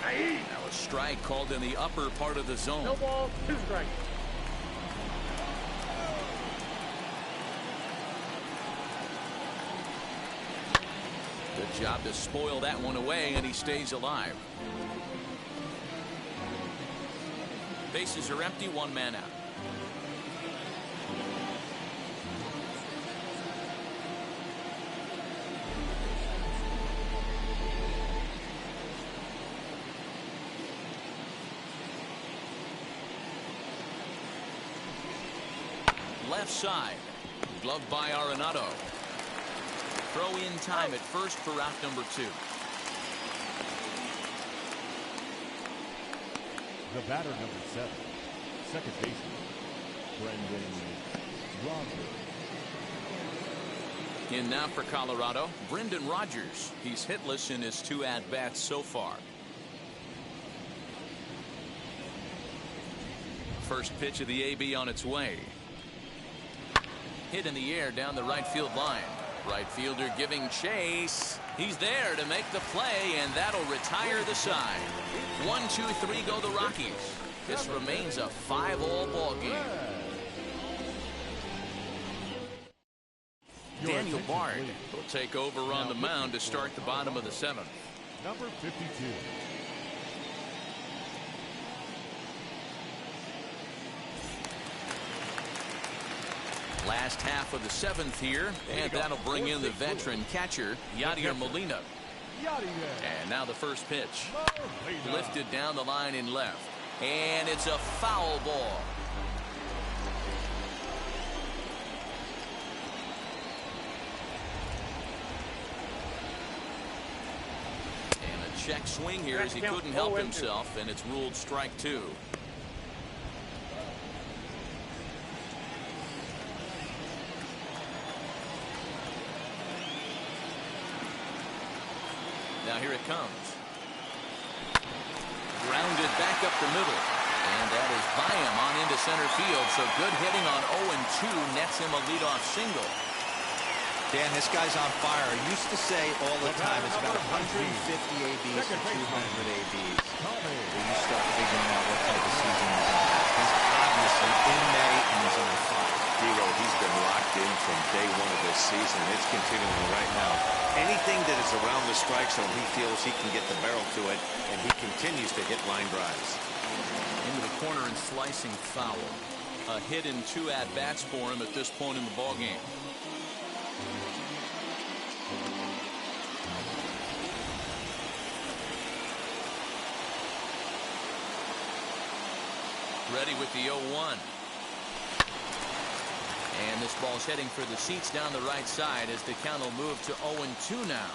Speaker 1: Now a strike called in the upper part of the zone.
Speaker 7: No ball, 2 strikes.
Speaker 1: Good job to spoil that one away, and he stays alive. Bases are empty, 1 man out. Left side, gloved by Arenado. Throw in time at first for out number 2.
Speaker 2: The batter, number 7, second baseman, Brendan Rodgers.
Speaker 1: In now for Colorado, Brendan Rodgers. He's hitless in his 2 at-bats so far. First pitch of the AB on its way. Hit in the air down the right field line. Right fielder giving chase. He's there to make the play, and that'll retire the side. 1-2-3 go the Rockies. This remains a 5-all ball game. Daniel Bard will take over on the mound to start the bottom of the 7th.
Speaker 2: Number 52.
Speaker 1: Last half of the 7th here, and that'll bring in the veteran catcher, Yadier Molina. And now the first pitch. Lifted down the line in left. And it's a foul ball. And a check swing here as he couldn't help himself, and it's ruled strike 2. Now here it comes. Grounded back up the middle. And that is by him on into center field. So good hitting on 0-2 nets him a leadoff single.
Speaker 4: Dan, this guy's on fire. I used to say all the time it's about 150 ABs to 200 ABs. When you start figuring out what type of season he's on. He's obviously in May and he's on fire.
Speaker 3: Hero, he's been locked in from day 1 of this season. It's continuing right now. Anything that is around the strike zone, he feels he can get the barrel to it, and he continues to hit line drives.
Speaker 1: Into the corner and slicing foul. A hit in 2 at-bats for him at this point in the ballgame. ready with the 0-1. And this ball's heading for the seats down the right side as the count will move to 0-2 now.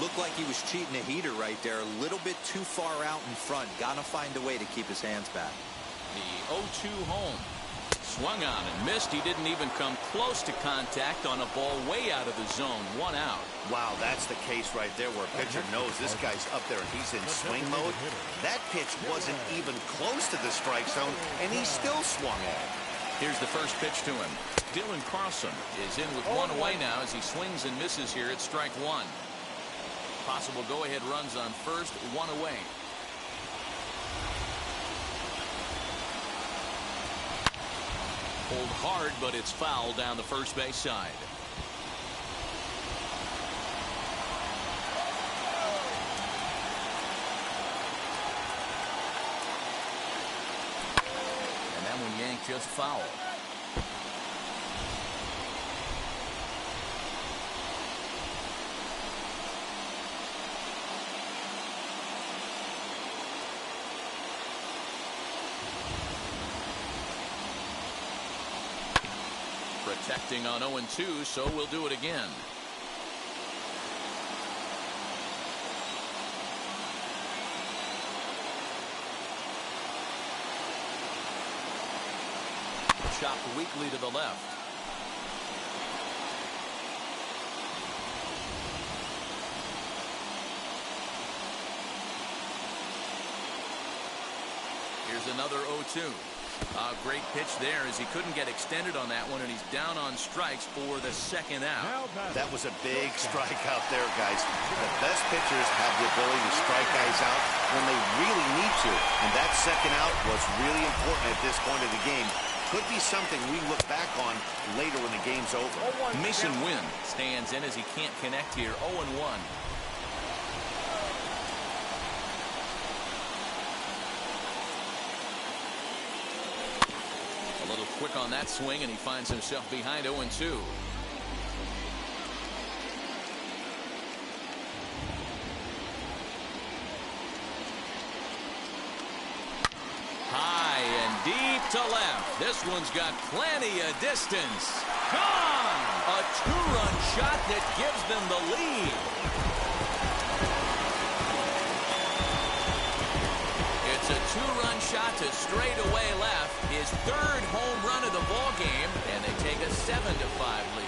Speaker 4: Looked like he was cheating a heater right there. A little bit too far out in front. Gotta find a way to keep his hands back.
Speaker 1: The 0-2 home. Swung on and missed. He didn't even come close to contact on a ball way out of the zone. 1 out.
Speaker 3: Wow, that's the case right there where a pitcher knows this guy's up there and he's in swing mode. That pitch wasn't even close to the strike zone, and he still swung at it.
Speaker 1: Here's the first pitch to him. Dylan Carlson is in with 1 away now as he swings and misses here at strike 1. Possible go-ahead runs on first, 1 away. Pulled hard, but it's foul down the first base side. And that one yanked just foul. Protecting on 0-2, so we'll do it again. Chopped weakly to the left. Here's another 0-2. A great pitch there as he couldn't get extended on that one, and he's down on strikes for the second out.
Speaker 3: That was a big strike out there, guys. The best pitchers have the ability to strike guys out when they really need to, and that second out was really important at this point of the game. Could be something we look back on later when the game's over.
Speaker 1: Mason Wynn stands in as he can't connect here. 0-1. A little quick on that swing, and he finds himself behind 0-2. High and deep to left. This one's got plenty of distance. Gone! A 2-run shot that gives them the lead. It's a 2-run shot to straightaway left. His 3rd home run of the ball game, and they take a 7-5 lead.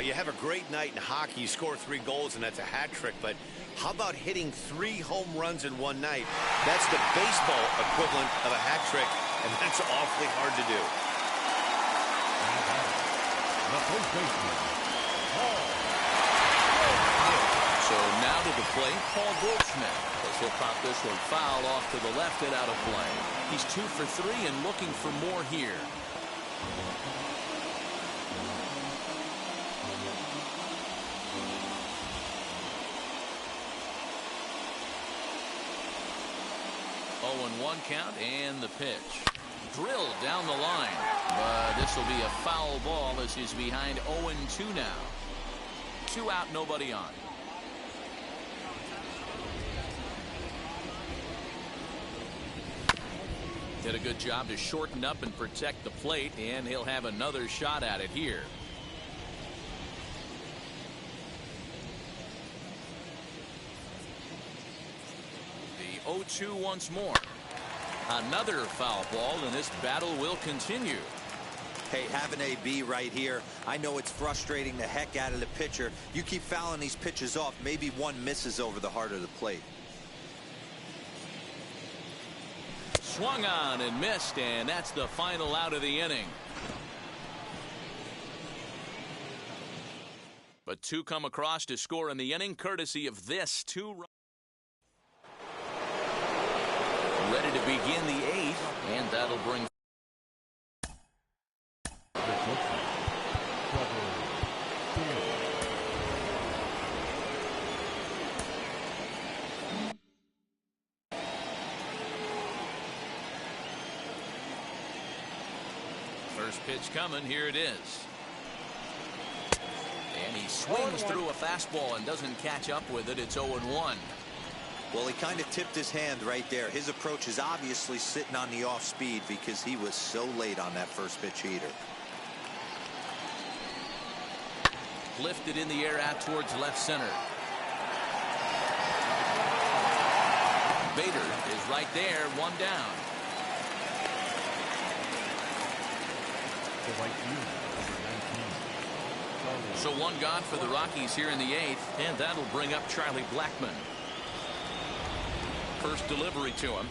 Speaker 3: You have a great night in hockey. You score 3 goals, and that's a hat trick. But how about hitting 3 home runs in one night? That's the baseball equivalent of a hat trick, and that's awfully hard to do.
Speaker 1: So now to the plate, Paul Goldschmidt. As he'll pop this one foul off to the left and out of play. He's 2 for 3 and looking for more here. One count and the pitch. Drilled down the line. But this will be a foul ball as he's behind 0-2 now. 2 out, nobody on. Did a good job to shorten up and protect the plate, and he'll have another shot at it here. The 0-2 once more. Another foul ball, and this battle will continue.
Speaker 4: Hey, have an AB right here. I know it's frustrating the heck out of the pitcher. You keep fouling these pitches off, maybe one misses over the heart of the plate.
Speaker 1: Swung on and missed, and that's the final out of the inning. But 2 come across to score in the inning, courtesy of this 2-run. Ready to begin the 8th, and that'll bring. First pitch coming. Here it is. And he swings through a fastball and doesn't catch up with it. It's 0-1.
Speaker 4: Well, he kind of tipped his hand right there. His approach is obviously sitting on the off speed because he was so late on that first pitch heater.
Speaker 1: Lifted in the air out towards left center. Bader is right there, one down.
Speaker 2: The right field, number 19.
Speaker 1: So one gone for the Rockies here in the 8th, and that'll bring up Charlie Blackmon. First delivery to him.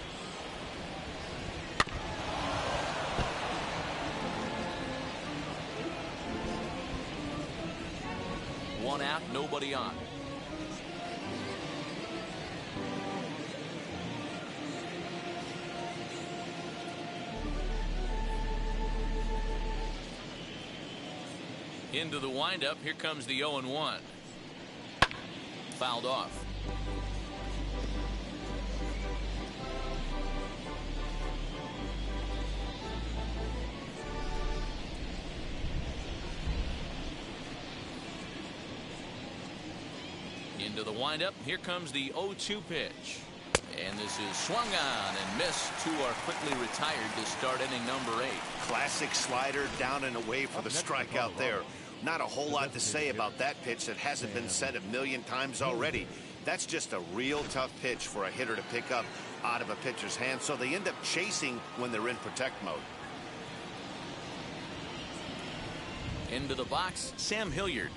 Speaker 1: One out, nobody on. Into the windup. Here comes the 0-1. Fouled off. Into the windup. Here comes the 0-2 pitch. And this is swung on and missed. Two are quickly retired to start inning number 8.
Speaker 3: Classic slider down and away for the strikeout there. Not a whole lot to say about that pitch that hasn't been said a million times already. That's just a real tough pitch for a hitter to pick up out of a pitcher's hand, so they end up chasing when they're in protect mode.
Speaker 1: Into the box, Sam Hilliard.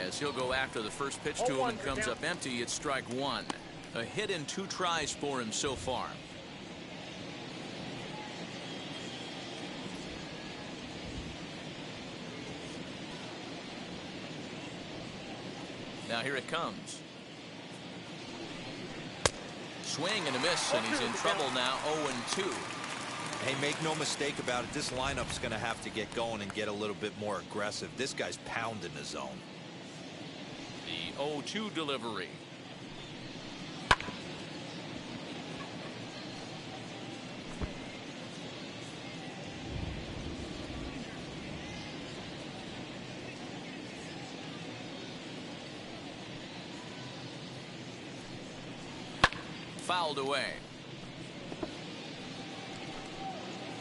Speaker 1: As he'll go after the first pitch to him and comes up empty, it's strike one. A hit in 2 tries for him so far. Now here it comes. Swing and a miss, and he's in trouble now. 0-2.
Speaker 4: Hey, make no mistake about it. This lineup's going to have to get going and get a little bit more aggressive. This guy's pounding the zone.
Speaker 1: The 0-2 delivery. Fouled away.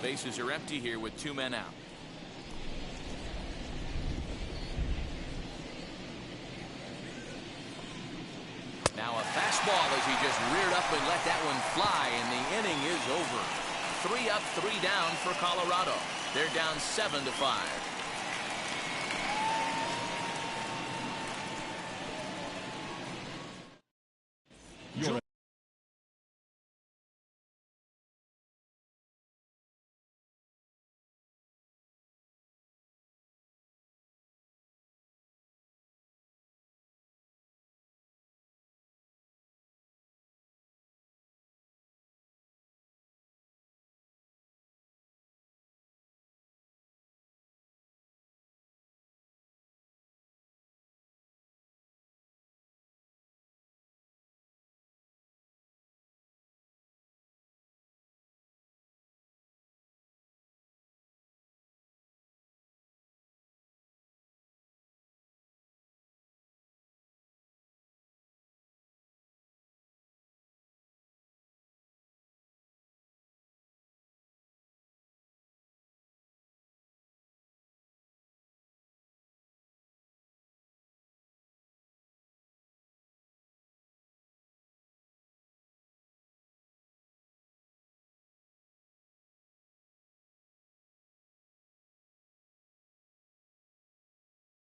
Speaker 1: Bases are empty here with 2 men out. Now a fastball as he just reared up and let that one fly, and the inning is over. 3 up, 3 down for Colorado. They're down 7-5.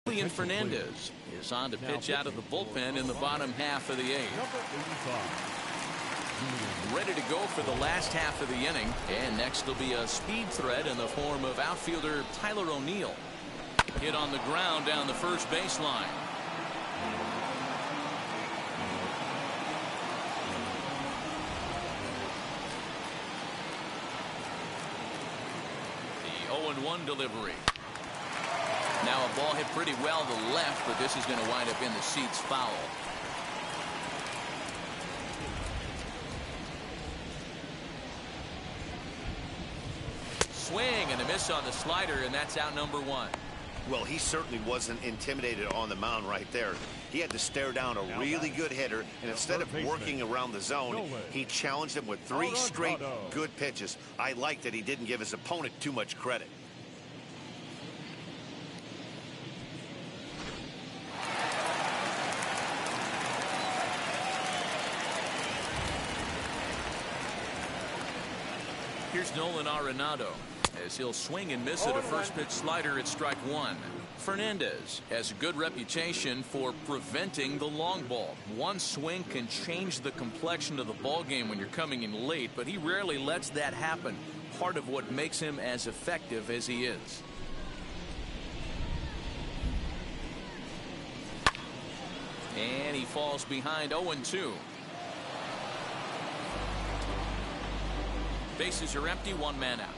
Speaker 1: Julian Fernandez is on to pitch out of the bullpen in the bottom half of the 8th. Ready to go for the last half of the inning, and next will be a speed threat in the form of outfielder Tyler O'Neill. Hit on the ground down the first baseline. The 0-1 delivery. Now a ball hit pretty well to the left, but this is going to wind up in the seats foul. miss on the slider, and that's out number one.
Speaker 3: Well, he certainly wasn't intimidated on the mound right there. He had to stare down a really good hitter, and instead of working around the zone, he challenged him with 3 straight good pitches. I like that he didn't give his opponent too much credit.
Speaker 1: Here's Nolan Arenado as he'll swing and miss at a first pitch slider at strike one. Fernandez has a good reputation for preventing the long ball. One swing can change the complexion of the ball game when you're coming in late, but he rarely lets that happen. Part of what makes him as effective as he is. And he falls behind 0-2. Bases are empty, 1 man out.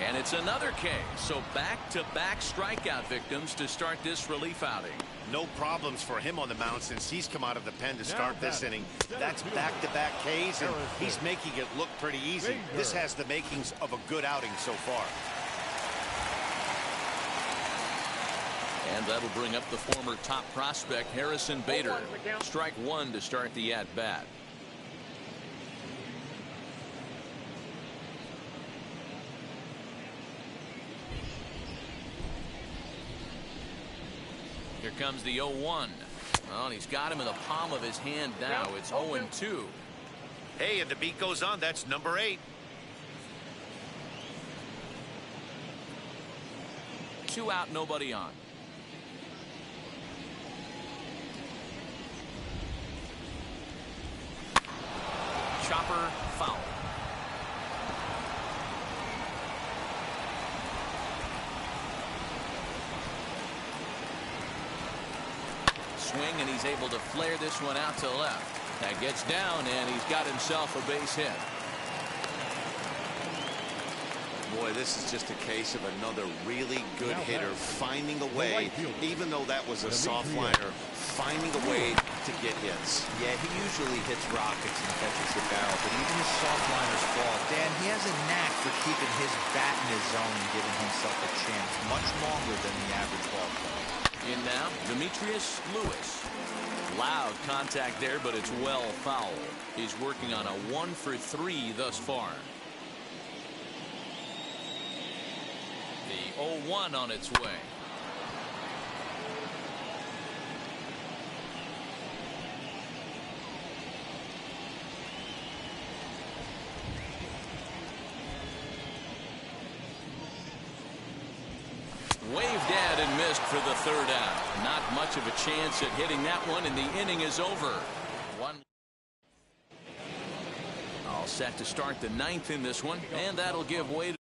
Speaker 1: And it's another K. So back-to-back strikeout victims to start this relief outing.
Speaker 3: No problems for him on the mound since he's come out of the pen to start this inning. That's back-to-back Ks, and he's making it look pretty easy. This has the makings of a good outing so far.
Speaker 1: And that'll bring up the former top prospect Harrison Bader. Strike one to start the at-bat. Here comes the 0-1. Well, and he's got him in the palm of his hand now. It's 0-2.
Speaker 3: Hey, and the beat goes on. That's number 8.
Speaker 1: 2 out, nobody on. Chopper foul. Swing, and he's able to flare this one out to left. That gets down, and he's got himself a base hit.
Speaker 3: Boy, this is just a case of another really good hitter finding a way, even though that was a soft liner, finding a way to get hits.
Speaker 4: Yeah, he usually hits rockets and catches the barrel, but even his soft liners fall. Dan, he has a knack for keeping his bat in his zone and giving himself a chance much longer than the average ball player.
Speaker 1: In now, Demetrius Lewis. Loud contact there, but it's well foul. He's working on a 1-for-3 thus far. The 0-1 on its way. Waved at and missed for the 3rd out. Not much of a chance at hitting that one, and the inning is over. All set to start the 9th in this one, and that'll give way to